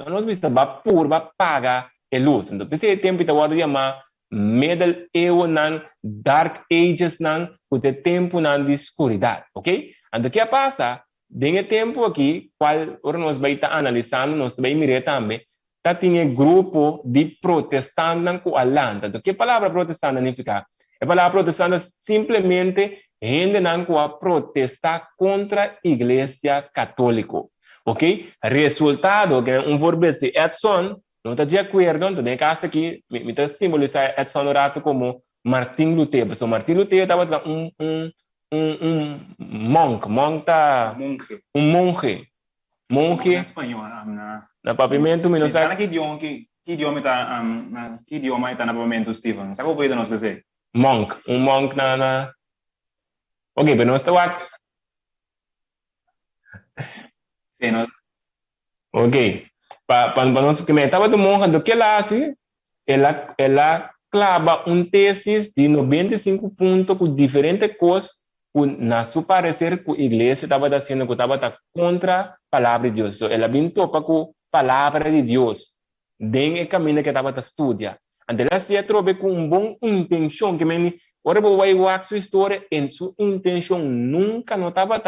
nós vista vai pur, vai pagar a luz, então esse tempo tá guardo chama Middle Age nan, Dark Ages nan, o tempo nan de escuridade, ok? Então, o que passa? Dentro tempo aqui, qual nós vamos estar analisando, nós vamos mirar também, tá tinha grupo de protestantes com a landa. Então, que palavra protestante significa? A palavra protestante simplesmente gente que a protestar contra a igreja católica. Ok? Resultado, que verbo Edson, não está de acordo, então nem caso aqui, me está simbolizar Edson Norato como Martin Lutero. So, Martin Lutero estava monk tá Monge. monge Em espanhol, na pavimento, me não sabe sabe que idioma está que idioma está na pavimento, Steven? Sabe o que nós dizer? monk na ok, pero não está lá, Sim, nós ok, para nós que me estava do monge do que lá assim, ela clava tesis de 95 pontos com diferentes coisas, na seu parecer, que a igreja estava dizendo que estava contra a palavra de Deus. So, ela vem topa com a palavra de Deus, dentro do caminho que estava estudando. Então, ela se trouxe com uma boa intenção, que me ora vai ver sua história, em sua intenção nunca não estava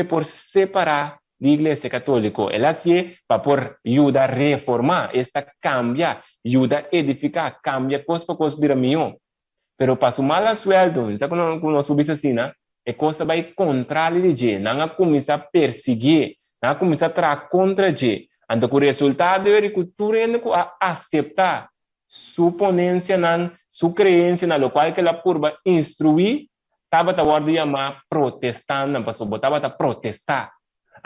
por separar da igreja católica. Ela se para por ajudar a reformar, esta cambia, ajuda a edificar, cambia coisa para coisa vira melhor. Pero para o mal sueldo, sabe quando nós publicamos assim, né? É coisa vai contra a lei, não começa a perseguir, não começa a trazer contra a lei. Então, o resultado é que tu tens que aceitar sua ponência, sua crença, na qual que ela purba instruir, estava a ordem chamar protestante, não passou, estava a protestar.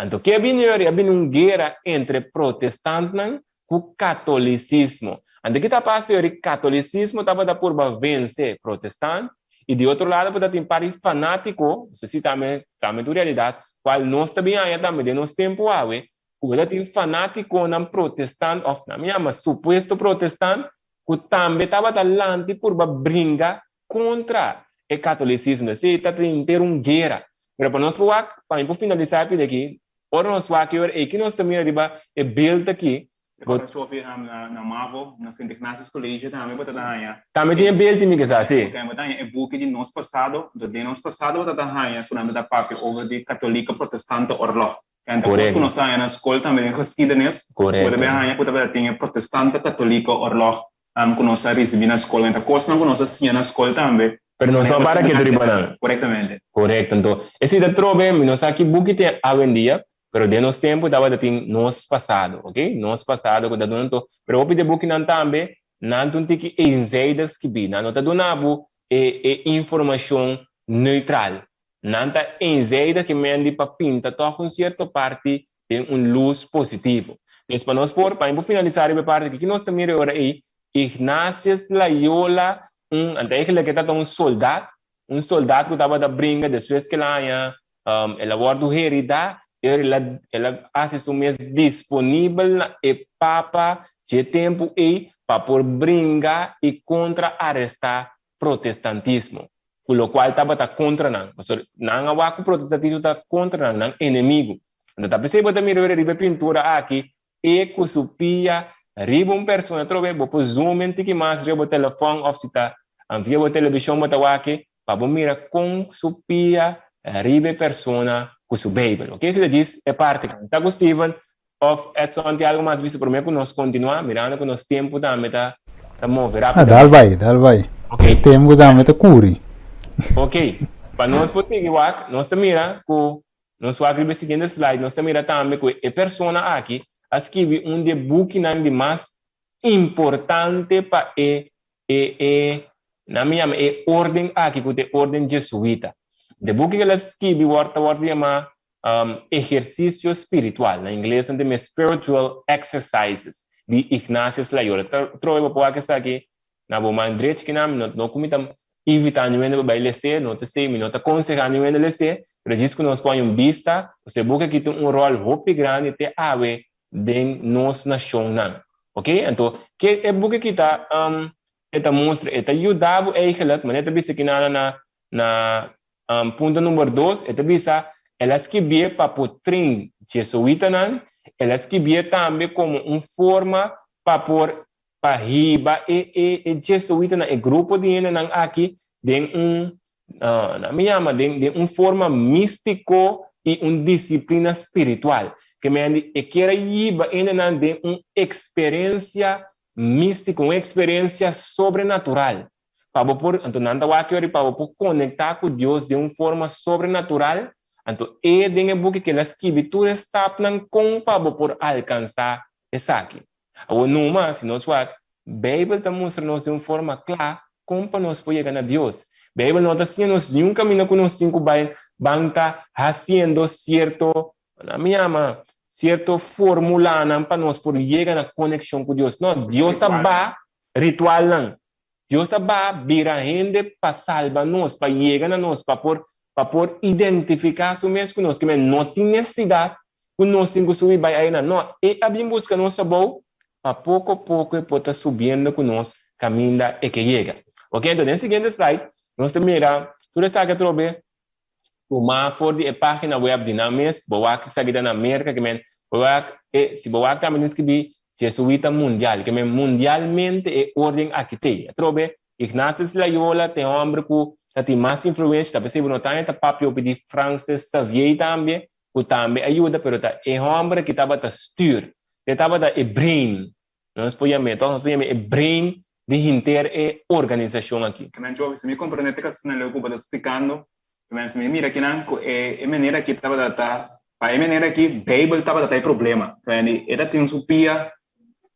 Então, que havia uma guerra entre protestante e o catolicismo. Então, que está passando, o catolicismo estava a purba vencer protestante, e de outro lado, pode ter um pari fanático, isso sim também a realidade, qual nós também aí também, de nosso tempo, pode ter um fanático não protestante, ou na minha suposto protestante, que também estava talante por briga contra o catolicismo. Isso está tendo uma guerra. Mas para nós, para finalizar aqui, ora nós aqui nós também arriba é build aqui. Agora estou na Mavo, na Santo Ignacio Colégio, também vou estar também tem build me que assim. Porque é book de nós passado, de nós passado vou estar aí, quando da papi over de católica protestante orlo. Então, quando nós estamos na escola também com cidadãos, quando bem aí, quando tem protestante católica orlo, quando nós recebemos na escola, então coisa não nós assim na escola também. Pero não só para que tu ribanan. Corretamente. Correto, então esse da trobe, nós aqui book tem a vendia. Pero de nos tempo estava dating nos passado, ok? Nos passado quando dando to, pero o pide book nan tambe, nan tunti que insiders que bi, nan tá donabo informação neutral. Nan tá insider que mende para pinta to com certa parte tem luz positivo. Mas para nós para finalizar a parte que nós também agora aí, Ignacio Loyola, até que ele tá um soldado que estava da brinca depois que lá ela guarda herida ela hace su mês disponível e papa de tempo e para por brincar e contra arrestar protestantismo, com o qual estava contra não, não há o protestantismo está contra não inimigo. Então tá percebendo também a pintura aqui e com supia riba pessoa trove bo zoom que mais riba telefone ou se tá via o televisão mata aqui para mirar com supia riba pessoa com o Bible, ok? Se diz é parte. Sabe, Steven, of Edson, tem algo mais visto por mim que nós continuar mirando que nosso tempo também tá mover rápido. Dal vai. Ok. Tempo também tá curi. Ok. Para nós conseguir nós mira com nós vai escrever o seguinte slide, nós mira também com a pessoa aqui escreve de book de mais importante para na minha ordem aqui com a ordem jesuíta. De book que ela escreve word chama exercício espiritual, na inglês tem spiritual exercises de Ignacio Loyola. Trovo para que está aqui na boma direita que não comitam evitar ninguém para ler, não te sei, não te aconselhar ninguém a ler, mas diz que nós põe vista, você boca que tem rol muito grande te ave de nossa nação, ok? Então que é book que está mostra, ajudava eigenlijk, mas também se que na ponto número 2, ela escrevia para o trem jesuíta, ela escrevia também como uma forma para pôr para riba e jesuíta, o grupo de gente aqui, de uma forma místico e uma disciplina espiritual, que me quer riba de uma experiência mística, uma experiência sobrenatural. Para conectar com Deus de uma forma sobrenatural, então é de book que a escritura está com para alcançar essa aqui. Ou numa, se nós vai, a Bíblia está mostrando-nos de uma forma clara como nós podemos chegar a Deus. A Bíblia não está sendo nenhum caminho que nós temos que estar fazendo certo, na minha ama, certo fórmula para nós poder chegar na conexão com Deus. Não, Deus está bem, ritual não. Deus está bem, vira gente para salvar nós, para chegar a nós, para por identificar o mesmo que nós, que não tem necessidade que nós temos que subir para aí, não. E a Bíblia busca nós sabor, a pouco a pouco pode estar subindo com nós, caminho e que chega. Ok, então, nesse seguinte slide, nós temos tudo isso que trobe, uma for de página web de Names, boa que segue na América, que se boa também tem que be jesuíta mundial, que mundialmente é ordem aqui tem. Trobe, Ignatius Loyola tem um homem que tem mais influência, está percebendo não tem papel de Francis Xavier também, que também ajuda, pero tá é um homem que estava a styr, que estava a brain, nós podemos brain de inteira organização aqui. Que men jovem, se me compreende que se não lhe explicando, que men se me mira que não é maneira que estava a dar, para maneira que Bible estava a ter problema, que ele tem supia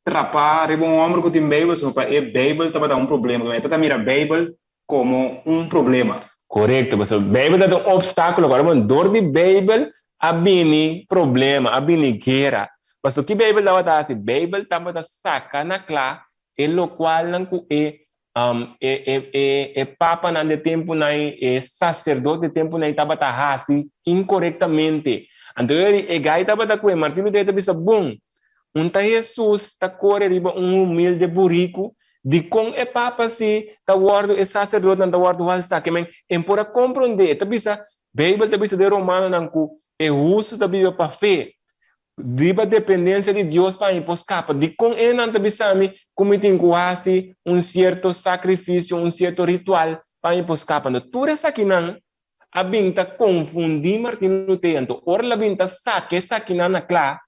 trapar, um homem que tem Bible, só para Bible estava a dar um problema, que ele mira Bible como um problema. Correto, mas a Bíblia é um obstáculo, agora uma dor de Bíblia, há bem problema, há bem guerra. Mas o que a Bíblia estava a dar, a Bíblia estava a sacar na clara, o qual não é papa não de tempo não é sacerdote de tempo não estava a assim incorretamente. Então ele gai estava a com Martin Lutero estava bom. Jesus está correndo humilde burrico de com é papa se tá guardo é sacerdote não tá guardo o alça que men empora compreender tá bisa Bíblia tá bisa de Romano não cu é uso da Bíblia para fé viva dependência de Deus para impor capa de com é não tá bisa me como tem quase certo sacrifício certo ritual para impor capa no tudo isso aqui não a binta confundir Martin Lutero então ora a binta saque na clara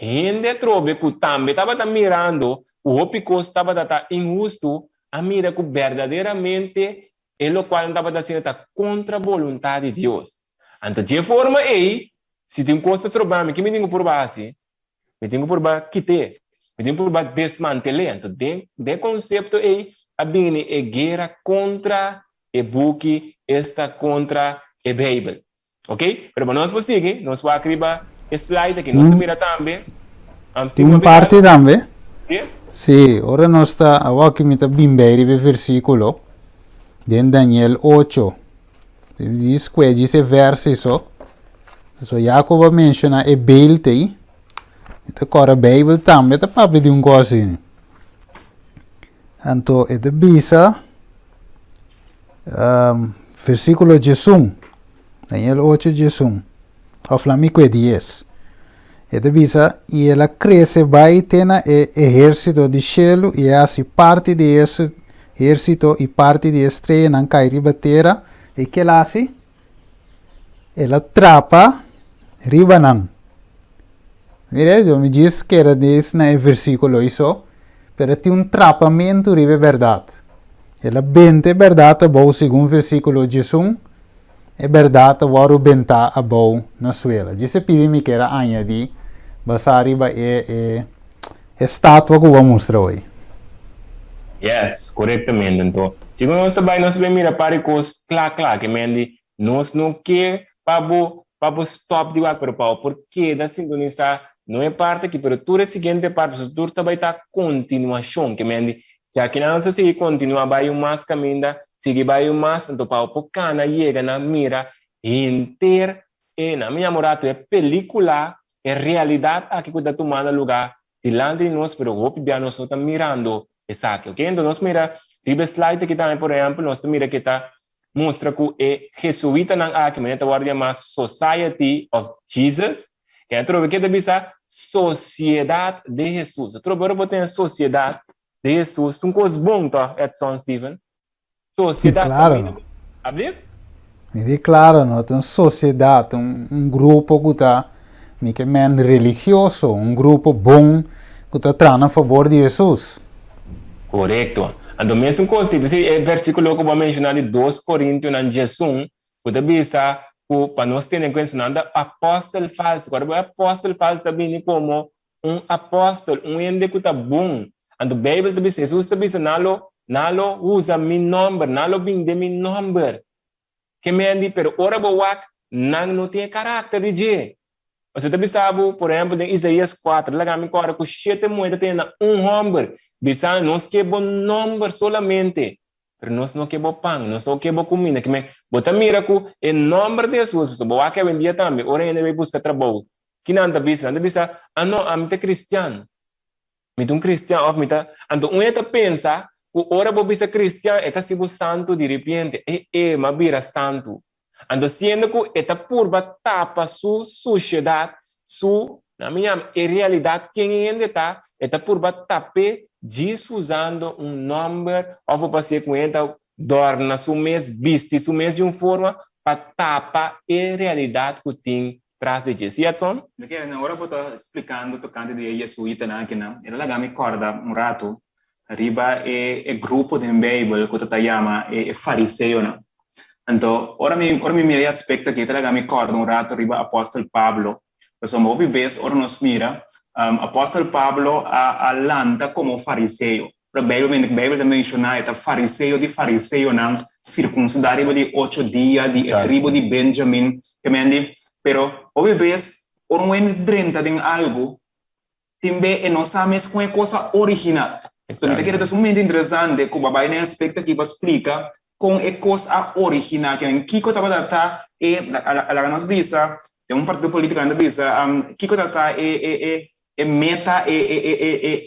gente trobe que também estava mirando o ópico estava injusto, a mira que verdadeiramente é o qual estava sendo contra a vontade de Deus. Então, de forma aí, se tem coisas troubando, que me tenho por base, me tenho por base quitar, me tenho por base desmantelar. Então, de conceito aí, a bine é guerra contra o book, esta contra a Bíblia. Ok? Mas nós vamos seguir, nós vamos acabar slide aqui, nós mira também. Tem uma parte também. Yeah? Sì, ora non sta a occhio mi sta bimberi per versicolo den Daniel 8. Diz que dice versi so. So Jacob menziona e belte. Ita cora Bible tambe ta parla di un cosi. Anto e de bisa versicolo Gesù. Daniel 8 Gesù. Of l'amico e 10. E divisa e ela cresce vai tena e esercito di cielo e assim parte di esercito e parte di estrela non cai ribatera e che lassi ela trapa ribanan. Vedo mi diz que era desse na versículo isso pero tem um trapamento ribe verdade. Ela bente verdade bom segundo versículo Jesus é verdade waru benta a bom na suela. Disse pedi-me que era añadi basari ba é estátua que vamos mostrar hoje. Yes, corretamente. Então, se nós também nós vemos mira para coisas claro que mendi nós não quer para stop de algo para porque da sintonizar não é parte aqui, pero tudo é seguinte parte, tudo também está continuação que mendi já que não se continua vai mais caminho, sigue vai mais então para o cana chega na mira inteira e na minha morato é película é realidade aqui que está tomando lugar diante de nós, pero o que nós estamos mirando essa aqui, ok? Então nós mira ribe slide aqui também, por exemplo, nós mira que está mostra que é jesuíta não aqui, mas guarda mais Society of Jesus, que é trobe que deve ser Sociedade de Jesus. Trobe agora botar Sociedade de Jesus, um coisa bom, tá, Edson Steven? Sociedade. Claro. Abrir? Me di claro, no? Tem sociedade, grupo que está mica men religioso, grupo bom que está trazendo a favor de Jesus. Correto. Então, mesmo coisa, tipo, esse versículo que eu vou mencionar de 2 Coríntios em Jesus, pode vista para nós terem conhecimento apóstolo falso. Agora, o apóstolo falso também como apóstolo, ende que tá bom. Ando Bíblia também Jesus também nalo usa mi nome, nalo bing de mi nome. Que me andi, pero ora boak não tem caráter de je. Você também sabe, por exemplo, em Isaías 4, lá me corre que 7 moedas tem homem. Bisa nós que bom nome solamente. Pero nós não que bom pão, nós não que bom comida. Que me bota mira que em nome de Jesus, você boa que vendia também, ora ainda vai buscar trabalho. Que não anda bisa, não, a mim cristiano. Me um cristiano, of me tá, ando pensa que ora bo bisa cristiano, eta sibo santo de repente, mas vira santo. Ando siendo que eta purba tapa su sociedade, na minha realidade, quem ainda está, eta purba tape, diz usando nome, ou para ser com enta, dorna, su mês, viste, su mês de uma forma, para tapa a realidade que tem traz de Jesus. E Edson? Daqui, agora eu estou explicando, tocando de jesuíta, né, que não, ele lá me corda rato, arriba grupo de Bíblia, que tu chama, fariseu, né. Então, ora me mira aspecto que ele lá me corda rato, arriba apóstolo Pablo. Então, uma vez, ora nos mira, apóstolo Pablo a lanta como fariseu. A Bíblia menciona que fariseu de fariseu, não, circuncidado de 8 dias, de tribo de Benjamim, que me andi. Pero, outra vez, não entra em algo, também não sabemos com a coisa original. Então, é muito interessante que o babai tem aspecto que explica com a coisa original, que em Kiko estava data, ela nos visa, tem partido político que nos visa, Kiko data meta,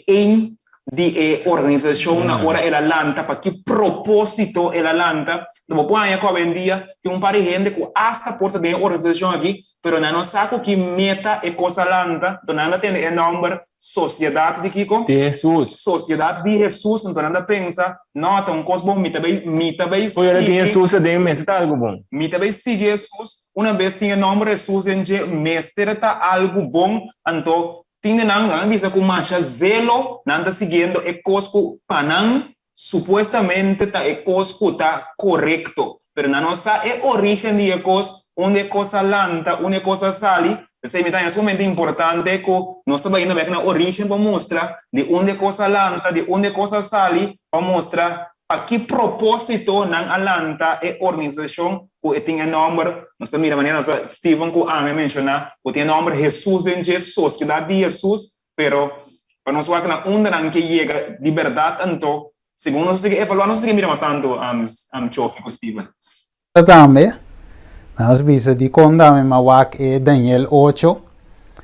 aim de organização, agora ela lanta, para que propósito ela lanta. Então, põe aí com a dia, tem par de gente que hasta porta de organização aqui, pero não sabe que meta é coisa lanta, então não tem o nome sociedade de Kiko? De Jesus. Sociedade de Jesus, então não pensa, não, então coisa bom, me também sigue. Olha, tem Jesus de mestre, tá algo bom. Me também sigue Jesus, uma vez tinha nome Jesus, em mestre tá algo bom, então tinha não bisa com marcha zelo, não está seguindo é coisa que panang supostamente tá é coisa que tá correto, pero não sabe é origem de coisa, onde coisa lanta, onde coisa sali. Essa é muito importante que nós estamos indo ver na origem para mostrar de onde coisa lanta, de onde coisa sali, para mostrar a que propósito não lanta é organização que tem nome, nós estamos mirando maneira Steven que me mencionar, que tem nome Jesus em Jesus, sociedade de Jesus, pero para nós ver na onde que chega de verdade, então, segundo nós evaluar, nós miramos tanto chofe com Steven. Também, nós vimos de condame mawak é Daniel 8,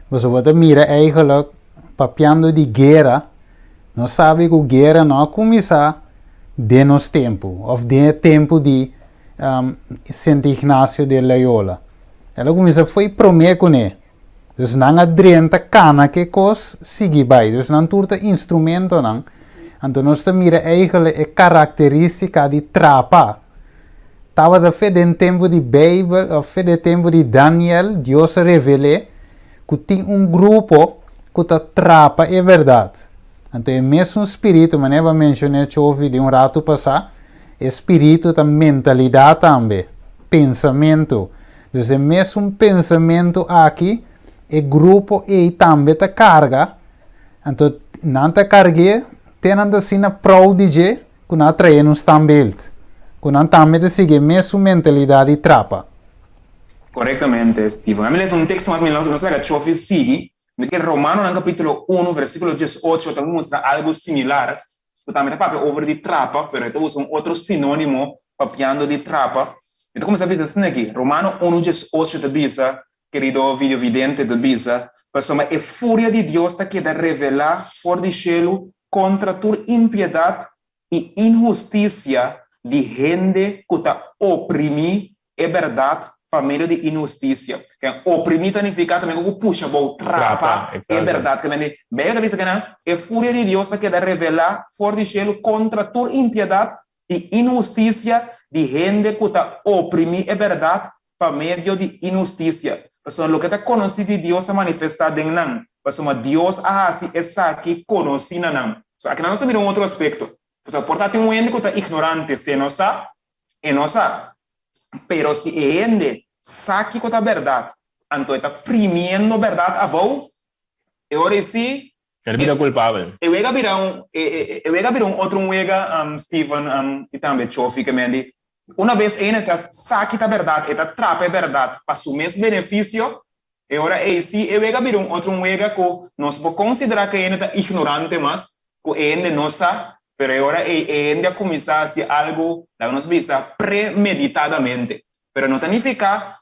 você pode mirar eigenlijk papiando de guerra, nós sabe que a guerra não começa de nos tempo, ou de tempo de Santo Ignacio de Loyola. Ela começa foi prometo né. Dus não adrenta cana que cos sigue vai. Dus não turta instrumento não. Então nós mira eigenlijk a característica de trapa. Tava da fé em tempo de Bíblia, ou fé de tempo de Daniel, Deus revela que tem grupo que tá trapa é verdade. Então é mesmo espírito, mas eu mencionei que ouvi de rato passar, espírito da mentalidade também, pensamento. Então é mesmo pensamento aqui, o grupo e também tá carga. Então não tá carga, tem assim na prodige que não traz também. Que não também sigue mesmo mentalidade e trapa. Correctamente, Steve. A mim é texto mais menos, nós vai chover sigue. De que Romano, no capítulo 1, versículo 18, também mostra algo similar. Também está para over de trapa, pero então usa outro sinônimo papiando de trapa. Então, como sabe assim aqui? Romano 1, 18 te bisa, querido vídeo vidente te bisa, mas a fúria de Deus está que revelar fora de cielo contra tua impiedade e injustiça de gente que está oprimir é verdade para meio de injustiça. Que oprimir significa também que puxa, vou trapa, é verdade. Que vem bem da vista que não, é fúria de Deus que quer revelar fora de cielo contra tua impiedade e injustiça de gente que está oprimir é verdade para meio de injustiça. Pessoal, o que está conhecido de Deus está manifestado em não. Pessoal, Deus assim essa aqui conhecida não. So, aqui nós temos outro aspecto. Pessoal, portanto, tem gente que está ignorante, se não sabe, e não sabe. Pero se gente sabe que é verdade, então está primiendo verdade a bom, Agora sim, Ele vida culpável. eu ia virar outro Steven, e também Chofi, que me diz, uma vez ainda está saque a verdade, está trapa a verdade, para o mesmo benefício, e agora sim, eu ia virar outro que nós podemos considerar que ainda está ignorante, mas que ainda não sabe, mas agora ainda começar a ser algo que nós visa premeditadamente. Mas não significa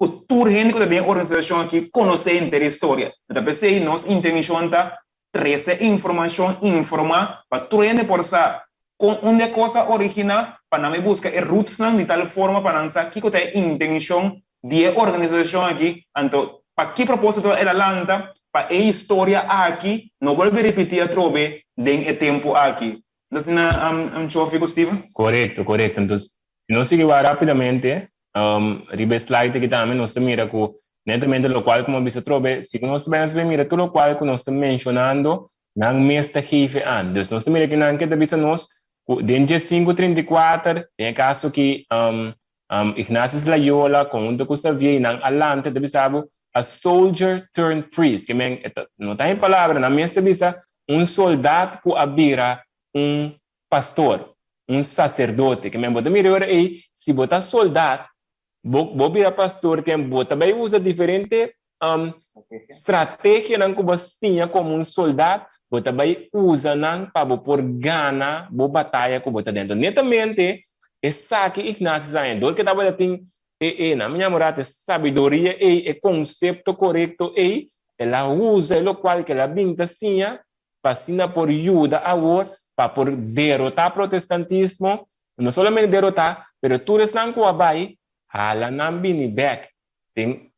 que toda gente que tem organização aqui conhece a história. Então, pensei, nossa intenção está trazer informação, informar, para toda gente possa com uma coisa original, para não buscar roots de tal forma para não saber que tem intenção de organização aqui. Então, para que propósito ela lanta, para a história aqui, não volver a repetir a trobe em tempo aqui. Então, Chofi, Steven? Correcto. Então, se nós seguimos rapidamente, ribe slide que também nós mira que netamente lo qual como bisa trobe, se nós vemos mira tudo lo qual que nós estamos mencionando, nang mês da jefe an. Então, nós mira que nang que bisa nós dentro 5:34, em caso que Ignatius Loyola conjunto com Xavier nang alante, deve saber a soldier turned priest, que men não tem palavra na mês da bisa soldado que abira pastor, sacerdote, que men bota mira aí, se botar soldado Bobi a pastor que bota bem usa diferente estratégia não que você tinha como soldado, bota bem usa não para por gana, bo batalha que bota dentro. Netamente, essa que Ignacio saindo, que estava tem na minha morada sabedoria e conceito correto ela usa o qual que ela binta sinha para por ajuda a outro para por derrotar o protestantismo, não somente derrotar, mas tudo não que vai hala nambini back tem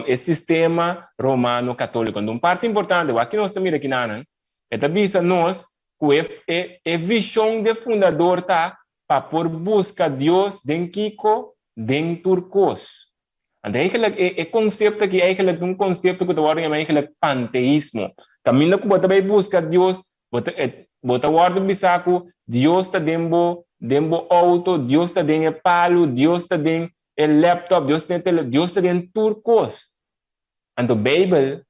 esse sistema romano católico. Então, parte importante, aqui nós estamos aqui na é visa nós que é visão de fundador tá para por busca Deus den Kiko den turcos. Então, é conceito que é um conceito que agora é panteísmo. Também não bota bem busca Deus, bota guarda bisaco, Deus está dentro auto, Deus está dentro palo, Deus está dentro laptop, Deus está dentro turcos. Então, a Bíblia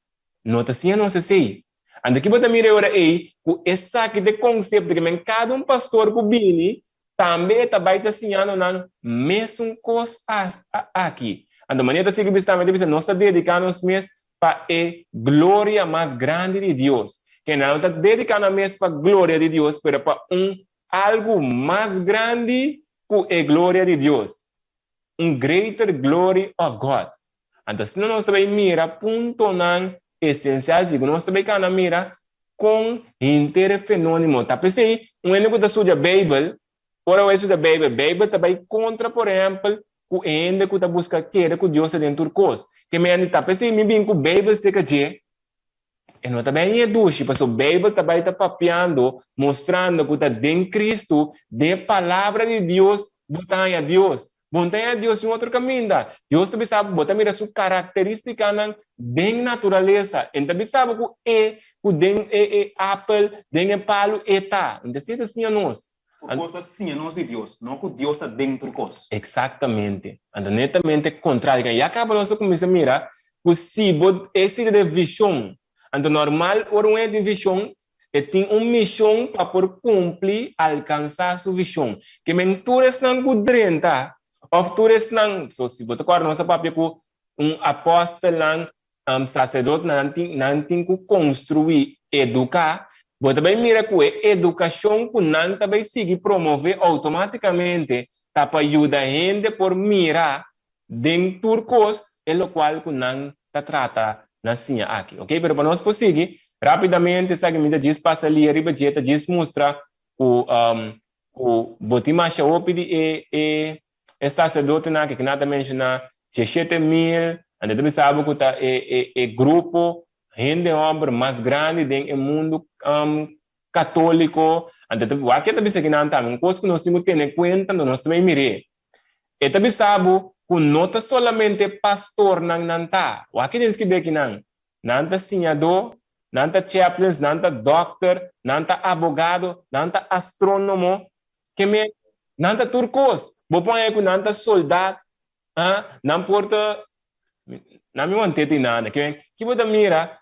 não está assim, não se sei. Então, aqui bota mira agora aí, que essa aqui de conceito que cada pastor que vem também está baita assim, não mesmo coisa aqui. Então, maneira assim que nós estamos dedicando-nos mesmo para a glória mais grande de Deus. Que não está dedicando mesmo para a glória de Deus, mas para algo mais grande que a glória de Deus. Greater glory of God. Então, se nós também mira ponto não essencial, se nós também can mira com interfenônimo. Tá pensei, único da estuda Bíblia, ora o estuda Bíblia também contra, por exemplo, o ainda que tá busca querer que Deus dentro do curso. Que me anda tá pensei, me bem com Bíblia se que e não também é duche, porque a Bíblia também está papiando, mostrando que está dentro de Cristo, de palavra de Deus, botar a Deus. Botar a Deus em outro caminho. Deus também sabe, botar a sua característica bem natureza. Então, sabe que é apple, é palo, é tá. Então, se assim a nós. Por costa sim a nós de Deus, não que Deus está dentro de nós. Exatamente. Então, netamente contrário. E acaba nós começar a mirar, possível, esse de visão. Então, normal, uma de visão, tem uma missão para por cumprir, alcançar sua visão. Que mentores não gudrenta. Of tourist nang so si boto ko nossa papel ko apóstolo lang sacerdote nanting ko construir educar boto bem mira ko educação ko nan também sigue promover automaticamente tá para ajudar gente por mirar dentro turcos é o qual ko nan ta trata na sinha aqui, ok? Pero para nós conseguir rapidamente sabe me diz passa ali arriba dieta diz mostra o botimacha opidi sacerdote que nada menciona 7,000, ande também sabe que tá grupo gente homem mais grande do mundo católico, ande também aqui também se que não tá, coisa que nós temos que ter conta, nós também mire. E também sabe que não tá solamente pastor não tá, o aqui diz que bem que não tá senhador, não tá chaplains, não tá doctor, não tá abogado, não tá astrônomo, que me não tá turcos. Vou pôr aí com nanta soldado, não porta, não me mantém nada. Que você mira,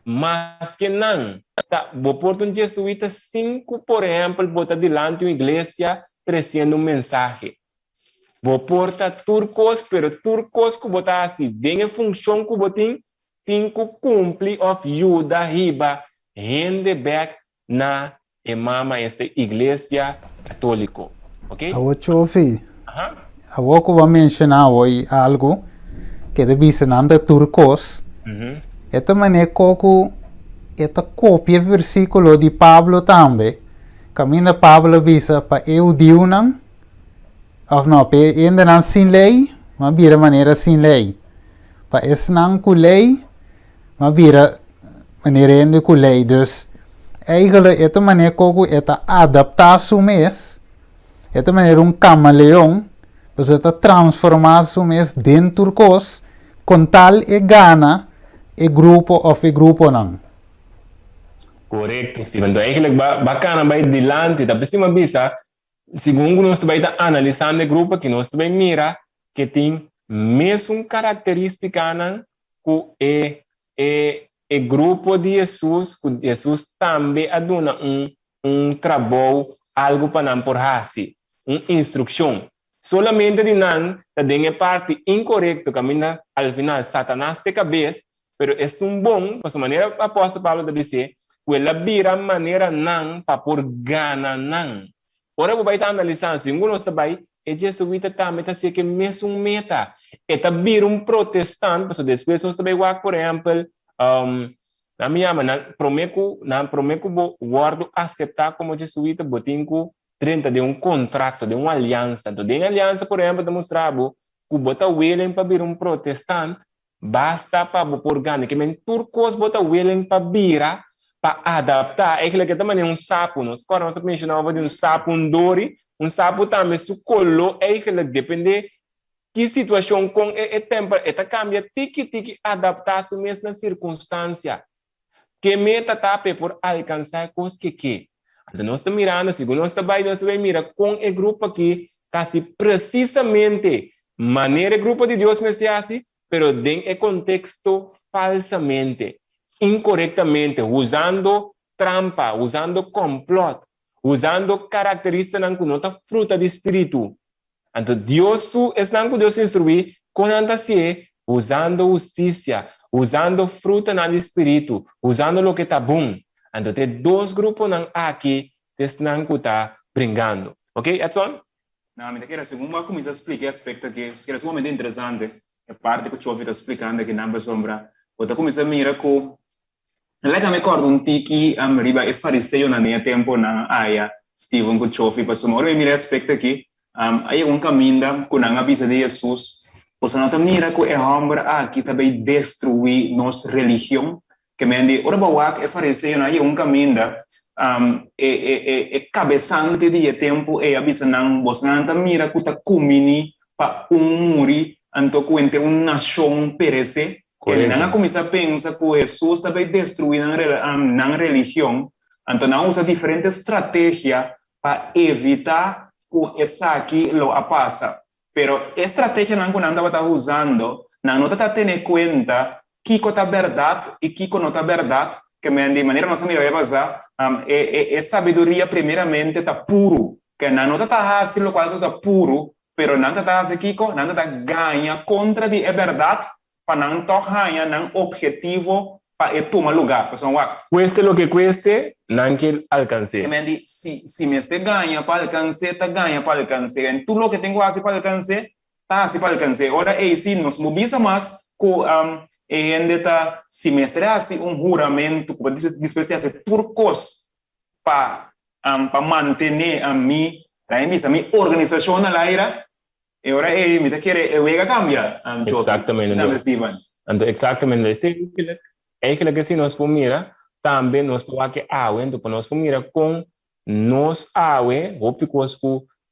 mais que não. Tá, vou pôr um jesuíta 5, por exemplo, botar delante de uma igreja trazendo um mensagem. Vou pôr turcos, pero turcos que botar assim, bem a função que botem, tem que cumprir of ajuda, riba, rende back na imama esta igreja católica. Ok? A chofi. Aham. A que vai mencionar hoje algo que deve ser nada turcos. Uhum. Esta maneira que esta cópia versículo de Pablo também. Caminha Pablo visa para eu diu não, of não, para ainda não sem lei, mas vira maneira sem lei. Para esse não com lei, mas vira maneira ainda com lei. Dus eigenlijk esta maneira que esta adaptar-se mês, esta maneira camaleão, dus esta transformar-se mês dentro cos, com tal e gana e grupo of e grupo não. Correcto, Steven. Então, eigenlijk bacana vai dilante, da cima bisa, segundo nós vai estar analisando o grupo que nós vai mira que tem mesmo característica que é grupo de Jesus, que Jesus também aduna trabalho, algo para não por hasi, uma instrução. Solamente de não, tem a parte incorreta, caminha al final Satanás te cabeça, pero é bom, por maneira a apóstolo Paulo dizer, ela vira maneira não para por gana não. Ora, vai estar analisando, segundo nós também, é jesuíta também está se que mesmo meta. Eta vira protestante, porque depois nós também por exemplo, na minha mãe, prometo guardo aceitar como jesuíta, botinho 30 de contrato, de uma aliança. Então, de aliança, por exemplo, demonstrava que bota willing para vir protestante, basta para por gana, que men turcos bota willing para virar, para adaptar, é que também sapo, nós mencionava de sapo, dori, sapo também se colou, é que depende que situação com o tempo, cambia, tiki adaptar-se mesmo na circunstância, que meta tape por alcançar coisas que. Então, nós estamos mirando, segundo nós também mira com o grupo aqui, quase precisamente, maneira grupo de Deus messias, pero dentro do contexto falsamente, incorretamente, usando trampa, usando complot, usando características que não está fruta do espírito. Então, Deus é que Deus instrui com andacie, usando justiça, usando fruta no espírito, usando o que está bom. Então, tem dois grupos aqui que estão brincando. Ok, Edson? Não, me quero segundo como eu expliquei aspecto que é sumamente interessante, é parte que eu estou explicando aqui na sombra. Eu comecei a mirar que ela me acordo tiki riba e fariseu na minha tempo na área Steven que eu fiz para eu mirar aspecto aqui, aí caminho com a avisa de Jesus, você não mira que é homem aqui também destruir nossa religião, que me diz, ora bawa é fariseu na caminho cabeçante de tempo e avisa não, você não mira que tá comini para muri anto que nação perece. Que ele não começa a pensar que Jesus também destruiu na religião, então não usa diferentes estratégias para evitar que essa aqui lo passa. Pero a estratégia não está usando, não está tendo em conta que é verdade e que não é verdade, que de maneira nossa melhor passar, sabedoria primeiramente está puro, que não está fácil, o qual está puro, pero não está aqui, não está ganha contra de verdade, para não tornar um objetivo para tomar lugar. Cueste lo que cueste, não que alcance. Que me diz, se me este ganha para alcançar, está ganha para alcançar. Em tudo o que tenho assim para alcançar, está assim para alcançar. Ora, é se nos movimos mais com ainda está se me assim juramento, para despesar turcos para manter a minha organização na laira. E ora me te quer eu cambiar. Exatamente. Então, exatamente. É que se nós pomira, também nós podemos que água, então nós pomira com nós água, ou porque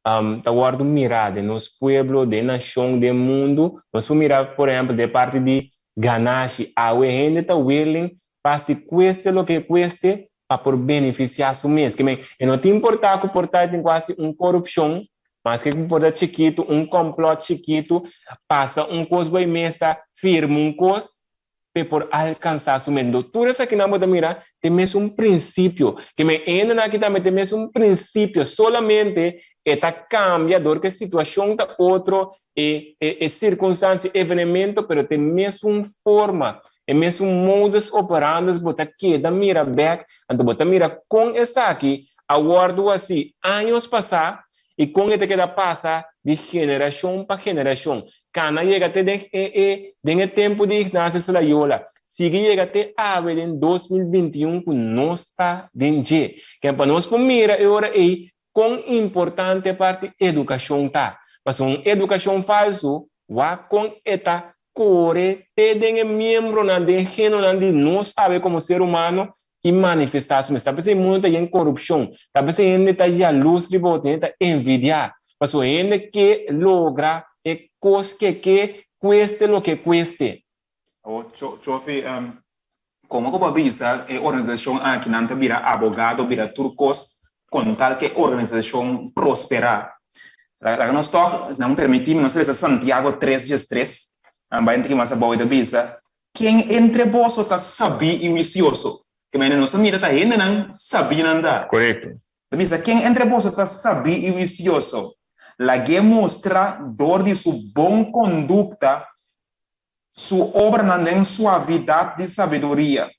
tá guardo mirada, nos pueblo, de nação, de mundo, nós pomira, por exemplo, de parte de ganache, água, ainda tá willing para se cueste o que cueste, para por beneficiar su mês. Que não te importa que portar tem quase corrupção, mas que importa chiquito, complot chiquito, passa coisa bem mesa, firma coisa, por alcançar su mente. Tudo isso aqui na moda mira, tem mesmo princípio, que me ainda aqui também tem mesmo princípio, solamente está cambiador que situação da outro e circunstância, evenimento, pero tem mesmo forma, é mesmo modus operandi, bota queda mira back, então bota mira com essa aqui, aguardo assim, anos passar, e com isso que passa de geração para geração. Cana chega até de tempo de Ignacio Loyola. Sigue chega até ave em 2021 com nós está dentro. Que para nós mira agora é com importante parte educação tá. Mas uma educação falso, wa com eta core te den membro na den geno na de nós sabe como ser humano e manifestar-se. Mas talvez em muita em corrupção, talvez em está já luz de bote, está envidiar. Mas o ende que logra é coisa que cueste lo que cueste. Chofi, como que pabisa a organização aqui não te vira abogado, vira turcos, com tal que a organização prosperar. Nós não permitimos, nós temos Santiago 3:3, vai entrar mais a boa da bisa. Quem entre vós está sabio e vicioso. Que mas nós mira tá ainda não sabia andar. Correto. Bisa quem entre vós está sabio e vicioso. La que mostra dor de sua boa conduta, sua obra não tem suavidade de sabedoria.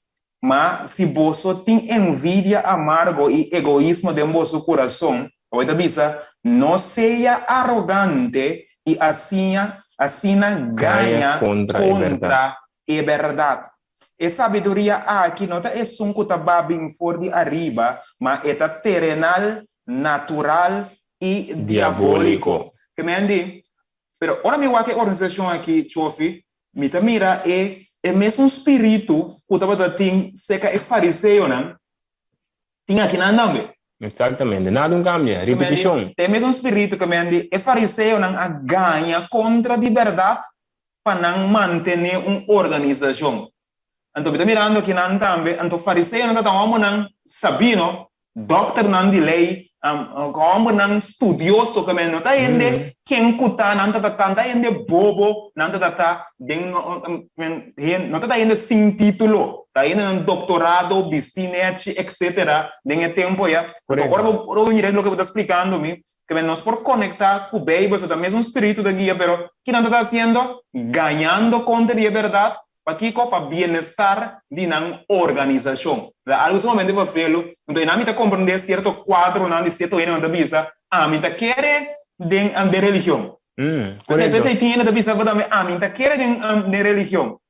Mas se você tem envidia amargo e egoísmo dentro do vosso coração, não seja arrogante e assim ganha contra a verdade. A sabedoria aqui não é um que está bem fora de arriba, mas é terrenal, natural e diabólico. Que me andi? Pero ora me que organização aqui, Chofi, me mira é mesmo um espírito que estava tem seca é fariseu, não? Tinha aqui na andambe. Exatamente, nada cambia, repetição. Tem mesmo um espírito que me andi é fariseu não a ganha contra a verdade para não manter uma organização. Então, me mirando aqui na andambe, então fariseu não está não sabino, doctor não de lei, como não estudioso que não está indo quem cuta não está indo bobo não está não está indo sem título está indo um doutorado bistinete etc nem tempo já então agora vou vir o que eu estou explicando me que nós por conectar com o Bíblia isso também é um espírito de guia pero que não está fazendo ganhando contra a verdade para bem-estar de uma organização. Algo somente para fê-lo, então, a gente compreender certo quadro, não de certo ano da bisa, a gente quer de religião. Você pensa que tem da bisa, a gente quer de religião.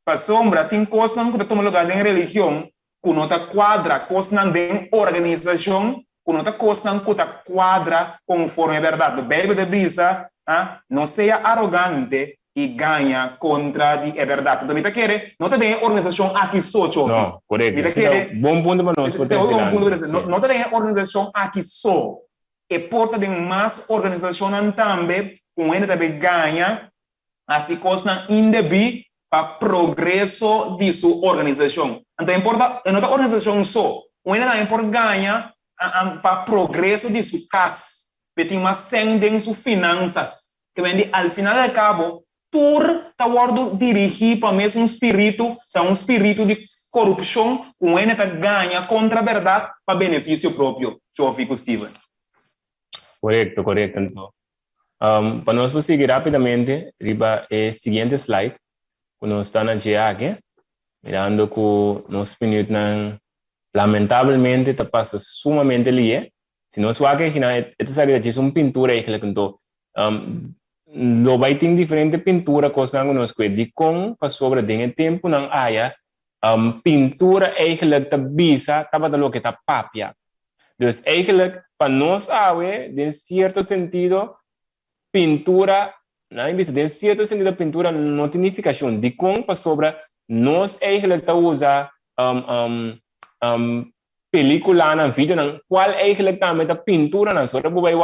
Para sombra, tem coisas que tomam lugar de religião, que não está quadra, coisas de organização, que não está coisas que está quadra conforme a verdade. A Bíblia da bisa, não seja arrogante, e ganha contra a verdade. Então, me quer, não tem organização aqui só, Chofi. Não, correto. Bom ponto para nós. Não tem organização aqui só. E porta de mais organização também, com ele também ganha, assim coisa indebi para progresso de sua organização. Então, importa, não tem organização só. O ele também importa ganha para progresso de sua casa. Tem mais sendo em suas finanças. Que vem al final de cabo, tur tá guardo dirigir para mesmo um espírito de corrupção, com ele tá ganha contra a verdade para benefício próprio. Chofi Steven. Correto. Então, para nós seguir rapidamente, riba é seguinte slide, quando nós estamos aqui, mirando que nos minutos lamentavelmente está passando sumamente ali. Se nós vamos aqui, esta é uma pintura aí que ele contou. Lo vai ter diferente pintura coisa que nós de com para sobre o tempo não há pintura eigenlijk tá bisa tava da lo que tá papia. Então eigenlijk para nós de certo sentido pintura não bisa de certo sentido pintura não tem significação de com para sobre nós eigenlijk tá usa película na vídeo não qual eigenlijk também tá pintura na sobre vai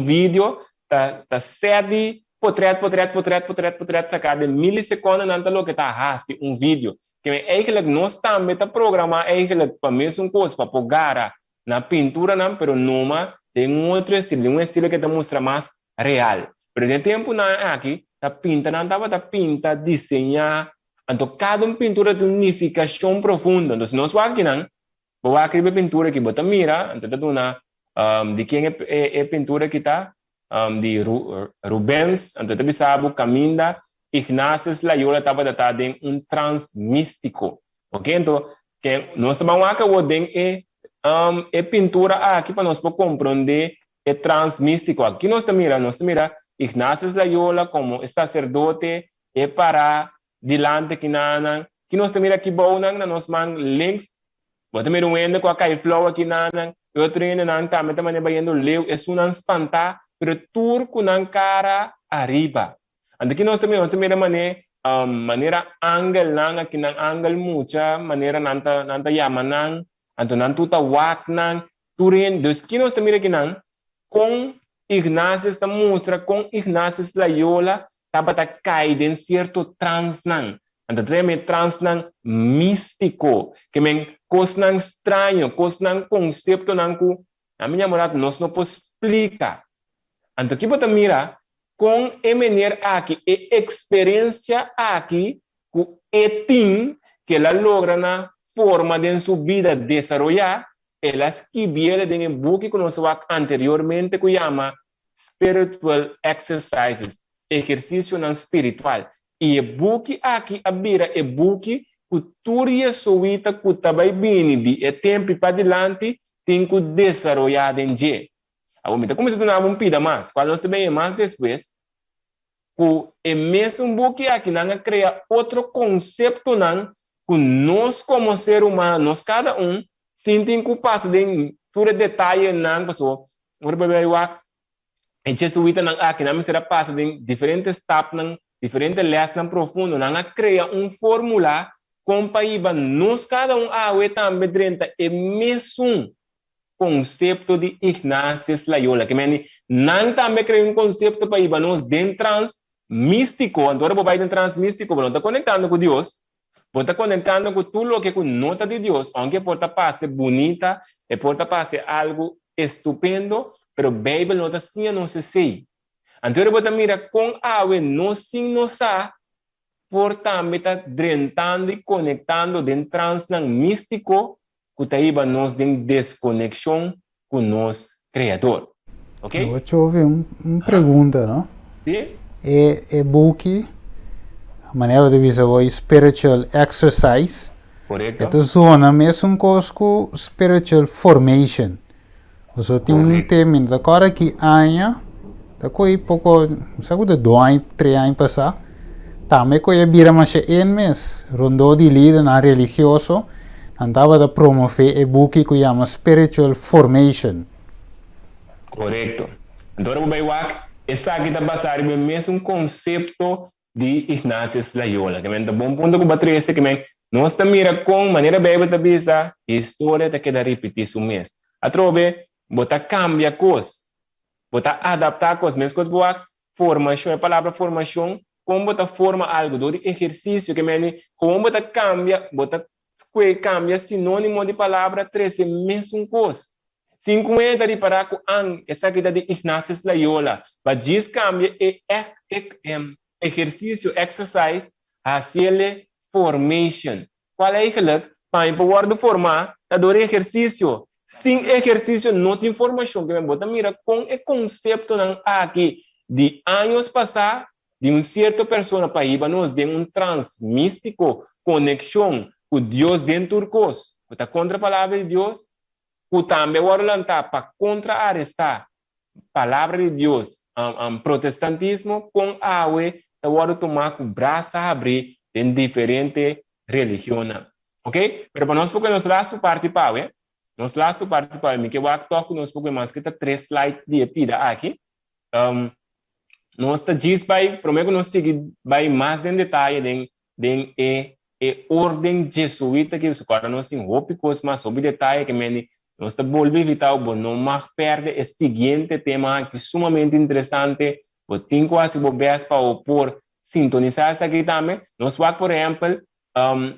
vídeo tá sede portrait sacado de milissegundos não tá lo que tá rasti vídeo que eigenlijk nós também tá programar eigenlijk para mesmo coisa para pegar na pintura não pero numa tem outro estilo que te mostra mais real pero de tempo não aqui tá pinta não tava tá pinta desenhar Então, cada pintura tem unificação profunda. Então, se nós aqui não, vou escrever pintura que bota mira, então tá na de quem é pintura que tá de Rubens, então tá bisabo Caminda, Ignácio Loyola estava datado em transmístico, ok? Então, que nós vamos aqui é pintura aqui para nós compreender é transmístico. Aqui nós mira Ignácio Loyola como sacerdote é para dilante que nós mira aqui bom nós man links. Bota mira ende com a caiflow aqui outro ende também também bayendo leu é um espanta, pero turco nan cara arriba. Aqui nós mira maneira angle aqui nan angle mucha maneira nanta yamanan anto nan tuta wak nan turin dus aqui nós mira aqui com Ignácio está mostra com Ignácio Loyola tabata cair em certo transnan. Então treme transnan místico, que men cosnan estranho, cosnan conceito nan ku a minha morada nós não pode explicar. Então que bota mira com maneira aqui e experiência aqui com etim que ela logra na forma de sua vida desarrollar, elas que viene de um book que nós anteriormente que chama Spiritual Exercises, exercício não espiritual. E o book aqui abira é book que turia suíta que também vem de tempo para diante tem que desarrollar em dia. A momento como se tornava pida mais, quando nós também mais depois, que é mesmo book aqui não cria outro conceito não que nós como ser humano, nós cada sentem que passa de todo detalhe não pessoa. Agora bebê e jesuíta não aqui não será passa de diferentes etapas diferentes lessons profundos não cria fórmula com para nós cada a também dentro é mesmo conceito de Ignácio Loyola que não também cria conceito para nós dentro místico agora vai dentro transmístico não está conectando com Deus está conectando com tudo o que nota de Deus aunque porta passe bonita e porta passe algo estupendo pero Bíblia não está assim não se sei então você mira com a não sim não sa por também está drentando e conectando dentro transnan místico que está aí nós tem desconexão com nosso Criador, ok? Eu vou te ouvir uma pergunta, não? Sim? É book, a maneira de dizer o spiritual exercise, Correto. é zona mesmo com spiritual formation. Você tem tema da cara que anha, da coi pouco, sabe de 2 anos, 3 anos passar, também coi bira mas é mês, rondou de líder na religioso, andava a promover e book que chama spiritual formation. Correto. Então o baiwak essa aqui está basado no mesmo conceito de Ignácio Loyola, que é um bom ponto que bateu esse que nós também com maneira bem da bisa história da que da repetir o mês. A trobe bota cambia coisas, bota adaptar coisas, mesmo coisas boa formação, a palavra formação, como bota forma algo do exercício que como bota cambia sinônimo de palavra 13 mesmo coisa. 50 de parar com essa aqui de Ignácio Loyola, mas diz cambia exercício, exercise, hacer formation. Qual é aquilo? Para poder formar, tá dando exercício. Sem exercício, não tem informação. Que me bota mira com o conceito aqui de anos passados, de uma certa pessoa para ir nós de transmístico, conexão com Deus dentro do curso. Está contra a palavra de Deus, que também vai lançar para contra-arrestar a palavra de Deus, protestantismo com a vai tomar com o braço a abrir em diferentes religiões. Ok? Mas para nós, porque nós laço participar, nós laço participar, me que eu toco nós porque mais que 3 slides de pida aqui. Nós está diz vai, prometo nós seguir vai mais em detalhe de ordem jesuíta que isso agora nós tem tópicos mais sobre detalhe que nós está volvendo vital, não mais perde o seguinte tema que é sumamente interessante, o tem quase bobeas para por sintonizar isso aqui também. Nós vamos, por exemplo,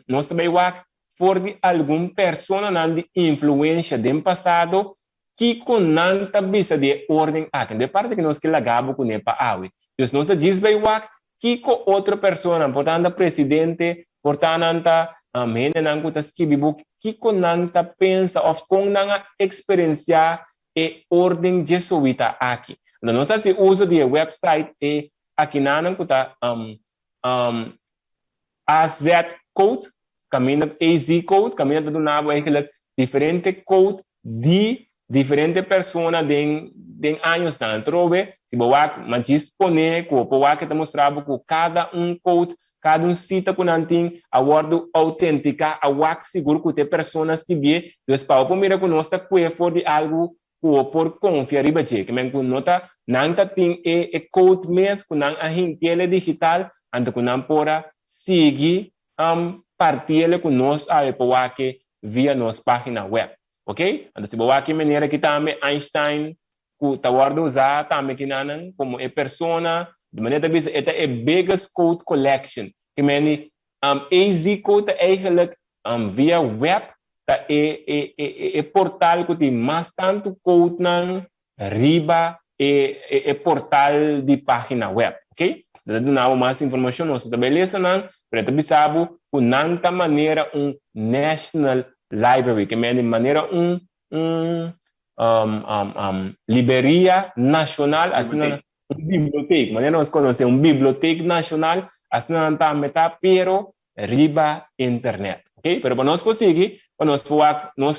nós também vamos for de alguma pessoa de influência do passado que com nanta bisa de ordem aqui. De parte que nós que lagabo com nepa awe. Então nós diz bem que com outra pessoa, portanto presidente, portanto, hende nang kuta skibi book, kiko nang ta pensa of kung nang experiencia e ordem jesuita aqui. Não sei se uso de website e aqui nang kuta AZ code, caminho AZ code, caminho do nabo eigenlijk diferente code de diferente persona den anos na trobe, se boak mas dispone ko boak que te mostrava com cada code, cada cita com nanting a word autêntica, a wak seguro que te personas que bie, dus pa o mira com nossa que for de algo ko por confiar riba je, que men com nota nanta ting e code mes com nan a hintele digital, ante com nan pora seguir partilha com nós a boak via nossa página web. Ok? Então, se você maneira que também Einstein, que tawardo usar também que nanan como é persona, de maneira que é biggest code collection. Que meni AZ code eigenlijk via web, tá é portal que tem mais tanto code nan riba é portal de página web. Ok? Então, não mais informação nós beleza nan, para também sabe que nanta maneira national library, que de maneira libreria nacional, assim biblioteca, maneira nós conhecemos biblioteca nacional, assim não tá metade pero riba internet, ok? Pero para nós conseguir, para nós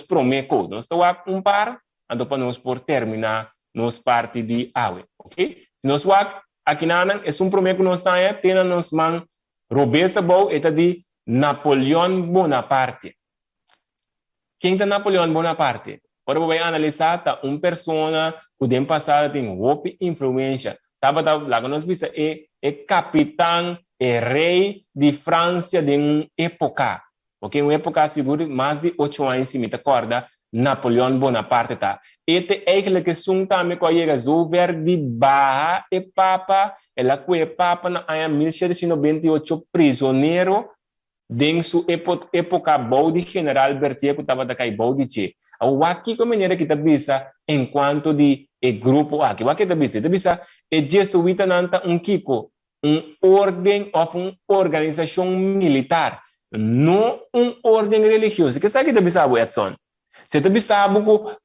prometo, nós estamos par, então para nós por terminar nós parte de awe, ok? Se nós aqui nanan é prometo nós tem nós man Roberta Bou é de Napoleão Bonaparte. Quem é Napoleão Bonaparte? Agora vou analisar persona que tem passado tem roupa influência. Lá que nós vimos é capitão, é rei de França de uma época. Ok? Uma época segura mais de 8 anos, se me acorda, Napoleão Bonaparte tá. Este é aquele que são também com chega over de barra e papa, ela que papa na ano 1798 prisioneiro em sua época boa de general Berthier que estava daquele boa de che. O aqui como maneira que está vista enquanto de grupo aqui, o aqui está vista é jesuíta nanta kiko, ordem ou organização militar, não ordem religiosa. Que sabe que está vista Edson? Você está vista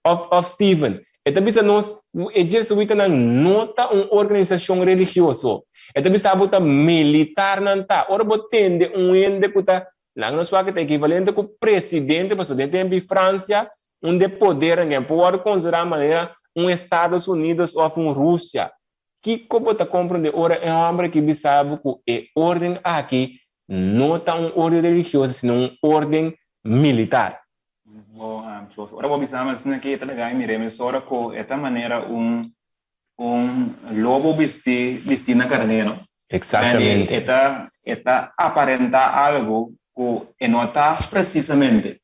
of Stephen. Está vista nós é jesuíta não tá organização religiosa. Então, bisa abuta militar nanta. Ora botende ende kuta lang no swag equivalente com presidente, presidente em França, onde poder ninguém pode considerar maneira Estados Unidos ou Rússia. Que como tá compreender ora é homem que bisa abu é ordem aqui não tá ordem religiosa, senão ordem militar. Bom, ora vou bisa mas que talaga ai mireme sora ko eta maneira lobo vestir na carneiro. Exatamente. Eta aparentar algo que não está precisamente.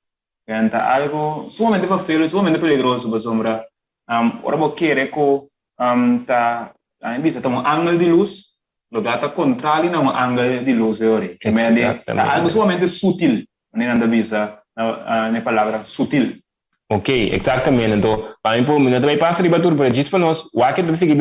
Está algo sumamente feio, sumamente peligroso, por sombra. Ora vou querer que tá um ângulo de luz, lugar está contrário a um ângulo de luz, tá algo sumamente sutil, maneira de visa na palavra sutil. Ok, exatamente. Então, para mim, não também passa de batur para dizer para nós, o que deve seguir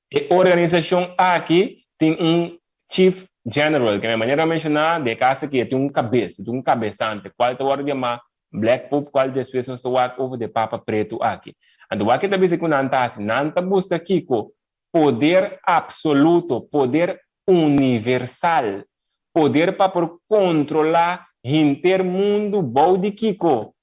que a organização aqui tem chief general, que é a maneira de mencionar de casa que tem cabeça, tem cabeçante, qual é o ordem chamar black pope, qual das pessoas estão over de papa preto aqui. Então, o que deve seguir nanta busca aqui com poder absoluto, poder universal, poder para controlar o mundo bom de Kiko.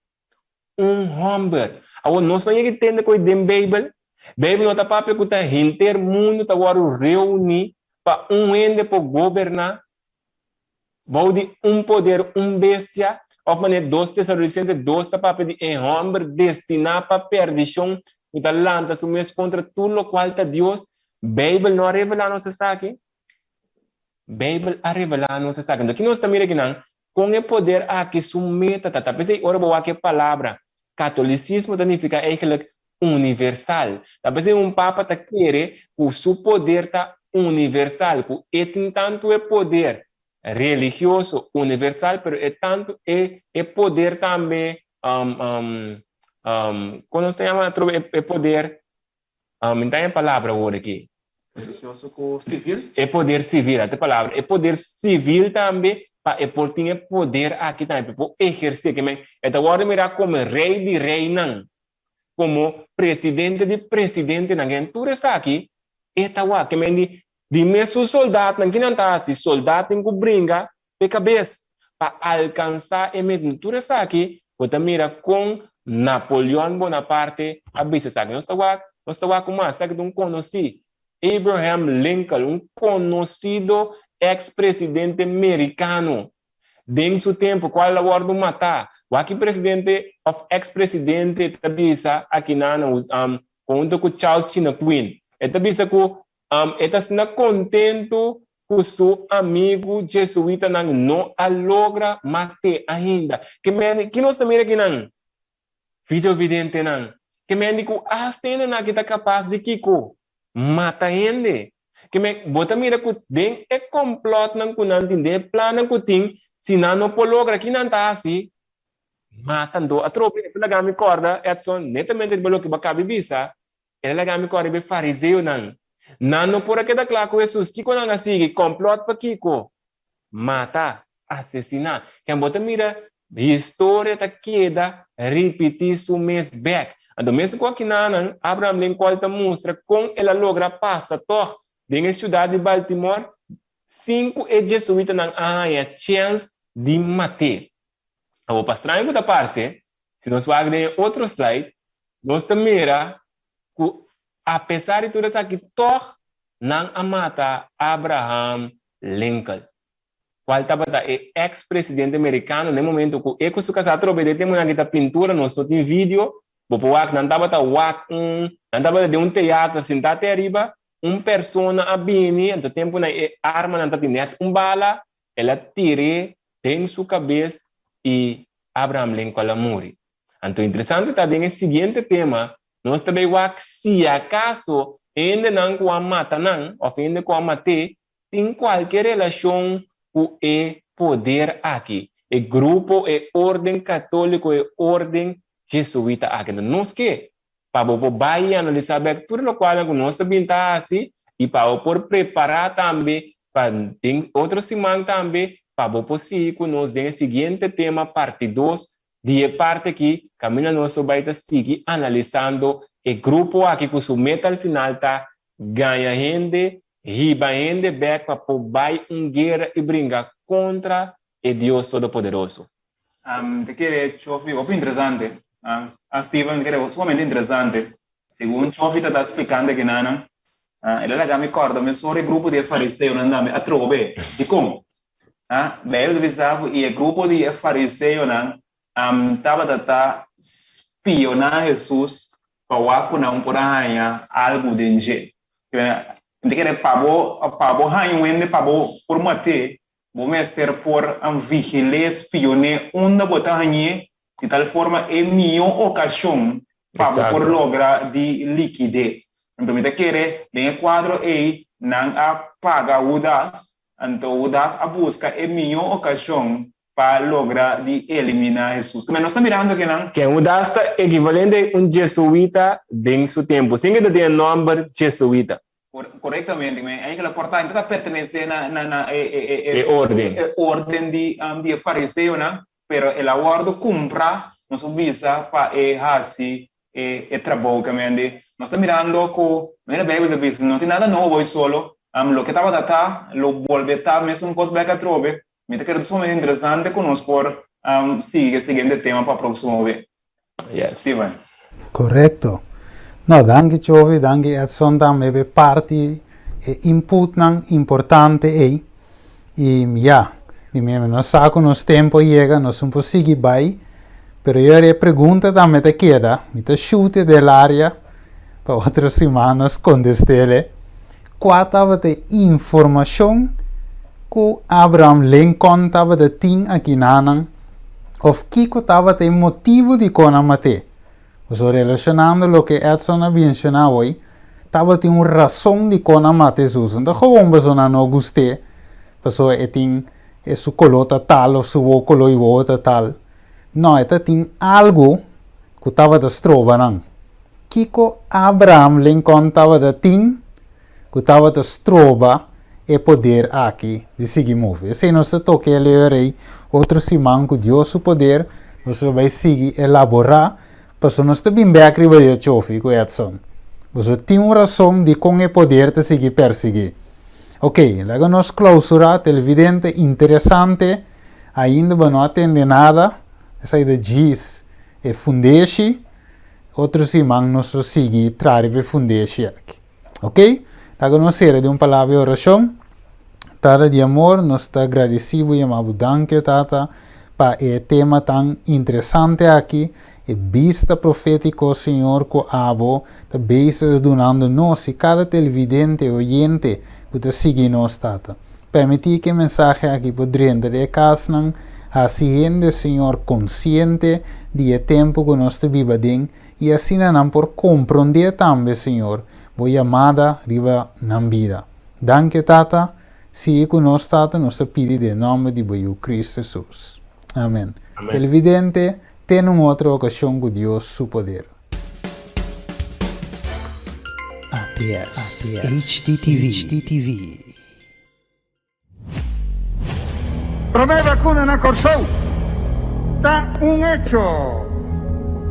Homem. Agora, nós não entendemos que tem Bíblia. Bíblia não está para que o mundo está reunir para ende para governar. Bode poder, bestia. Ou maneira, 2 Tessalonicenses, 2 está para de homem destinado para perdição. E está lança o mesmo contra tudo o qual está Deus. Bíblia não revela nossa saque. Bíblia a revelar nossa saque. Então, aqui nós estamos aqui não. Com o poder aqui submeta, tá? Pensei, ora boa que palavra catolicismo significa eigenlijk universal. Tá? Pensei papa tá querer o seu poder tá universal, que tem tanto é poder religioso universal, pero é tanto é poder também como se chama é poder então é palavra agora aqui. Religioso civil? É poder civil, até palavra. É poder civil também para por ter poder aqui também, para exercer, que men, agora mira como rei de rei não, como presidente de presidente não, que tu está aqui, wa que men de mesmo soldado, não que não está assim, soldado tem que brincar de cabeça, para alcançar e mesmo tu está aqui, você mira com Napoleão Bonaparte, a bisa sabe, nós está com mais, sabe, um conhecido, Abraham Lincoln, um conhecido ex-presidente americano. Dentro seu tempo, qual é o ordem de matar? O aqui presidente, ex-presidente, tabisa aqui na junto com Charles China Queen. Tabisa que está contento com seu amigo jesuíta não logra matar ainda. Que nós também aqui não? Vídeo evidente não. Que me digo, ainda não está capaz de Kiko mata ainda. Que me bota mira que den é complot não com não entender plano que tem se não logra que não está assim matando a tropa pela gami corda Edson netamente belo que bacabi bisa ela gami corda be fariseu não por aqui da claro com Jesus que quando não sigue complot para Kiko mata assassinar que bota mira história tá queda repetir su mês back então mesmo com aqui não Abraham Lincoln tá mostra com ela logra passa tor dentro da cidade de Baltimore 5 jesuítas não há chance de matar. Vou passar em outra parte, se nós vamos em outro slide, nós também que apesar de tudo isso aqui, tor não a mata Abraham Lincoln. Qual estava é ex-presidente americano, no momento que ele se casou, trouxe temos aqui pintura, nós temos vídeo, não estava de um teatro sentado até arriba, persona a bini, então tempo na arma não está tendo bala, ela tira tem sua cabeça e Abraham Lincoln morre. Então interessante está dentro do seguinte tema, nós também se acaso ainda não com a mata não, ou ainda com a mate, tem qualquer relação com o poder aqui. O grupo é ordem católico, é ordem jesuíta aqui. Nós que para o bairro analisar bem tudo o qual nós sabemos assim e para por preparar também para tem outro semana também para o possível nós tem o seguinte tema parte 2 de parte aqui caminha nosso vai estar seguir analisando o grupo aqui que o meta al final tá ganha gente riba gente back para o bairro guerra e brincar contra o Deus Todo-Poderoso. Te queria chover, algo interessante. Steven, que é sumamente interessante. Segundo Chofi está explicando aqui, ele é me corda, mas sobre o grupo de fariseus não a trobe. E como? Belo de sabe e o grupo de fariseus estava espionar Jesus para que não por algo de jeito. Então que pabo hanho wende pabo por mate, o mestre por vigilar espionar onde botar hanhe de tal forma é melhor ocasião para por lograr de liquidez. Então, me quer em quadro aí não apaga o das, então o das a busca é melhor ocasião para lograr de eliminar Jesus. Como nós estamos mirando aqui, não? Que o das é equivalente a jesuíta dentro seu tempo. Sem que tenha nome jesuíta. Corretamente, é aquela porta que pertence na ordem de fariseu, não? Pero el aguardo compra nos visa para hasi trabalho que nós estamos mirando que na Bíblia diz não tem nada novo hoje solo lo que estava data lo volve a mesmo coisa que trobe me te quero somente interessante que nós por siga seguinte tema para próximo vez. Yes. Steven. Corretto. No, danke Chovi, danke Edson também parte input importante aí e e mesmo nós sabemos nosso tempo chega, nós não podemos seguir bem, mas eu a pergunta também te queda, me te chute da área para outras semanas contestar qual estava a informação que Abraham Lincoln estava a ter aqui na ou que estava o motivo de quando matar. Então, relacionando o que Edson ha mencionado hoje, estava a uma razão de quando matar Jesus. Então, como você não gostei, pessoa tem su colota tal ou su color outra tal. Não, tem algo que estava a estrobar. Kiko Abraham Lincoln estava a ter, que estava a estrobar e poder aqui de seguir mover. Se nós toque ler outro simão com Deus o poder, nós vai seguir elaborar, para nós também bem acreditar chofi com Edson. Você tem uma razão de com o poder de seguir perseguir. Ok, logo nós clausura, televidente, interessante, ainda não atende nada, essa ideia diz, é fundeixe, outro simão nós seguir, trazer para fundeixe aqui. Ok? Logo nós será de uma palavra de oração, Tata de amor, nós está agradecido e amado, danke, Tata, para o tema tão interessante aqui, e vista profético, Senhor, que abo, também está donando nós, e cada televidente, oyente, que está seguindo nós, Tata. Permitir que a mensagem aqui poderia de casa, assim, Senhor, consciente do tempo que nós vivemos, e assim não por compreender também, Senhor, a chamada riba na vida. Danke, Tata. Se conosco, Tata, nós pedimos em nome de Cristo Jesus. Amém. Televidente, tem uma outra ocasião com Deus, seu poder. ATS HTTV. Para me vacuna na Corsou, está hecho.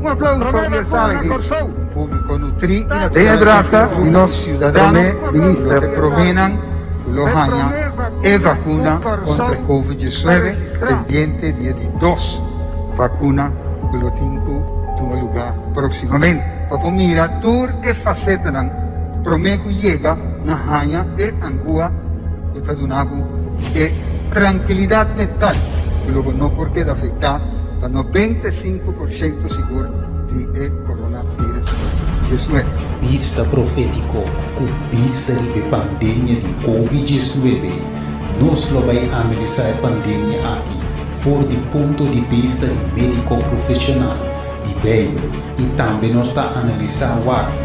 Aplauso para me vacuna na Corsou. Público nutri De graça, e nosso cidadão, ministro, provenam, Lohania, e vacuna contra Covid-19, pendiente dia de 2 vacuna, pelo 5 toma lugar proximamente. Para mira, tur e faceta não, prometo chega na Hanya e Angua, o Tadunabo, e tranquilidade mental, pelo não porque afetar, para 95% seguro de coronavírus. Jesus. Vista profético, com vista de pandemia de Covid-19, nós vamos analisar a pandemia aqui, fora do ponto de vista de médico profissional, de Bíblia, e também nós está analisando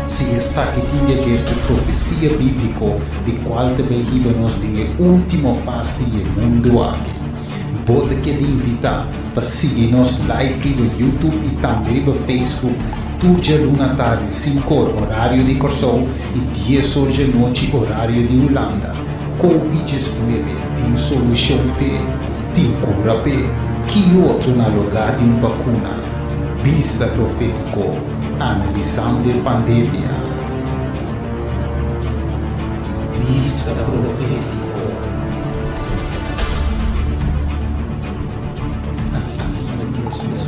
se essa que tem a ver com profecia bíblica, de qual também nós temos a última fase do mundo aqui. Pode que invitar para seguir nos live no YouTube e também no Facebook. Tudo luna tarde, 5 horário de Corsou e 10 horas de noite, horário de Holanda. Covid-19 tem solução tem cura que outro na lugar de uma vacuna. Vista profético, analisando a pandemia. Vista profético. Deus nos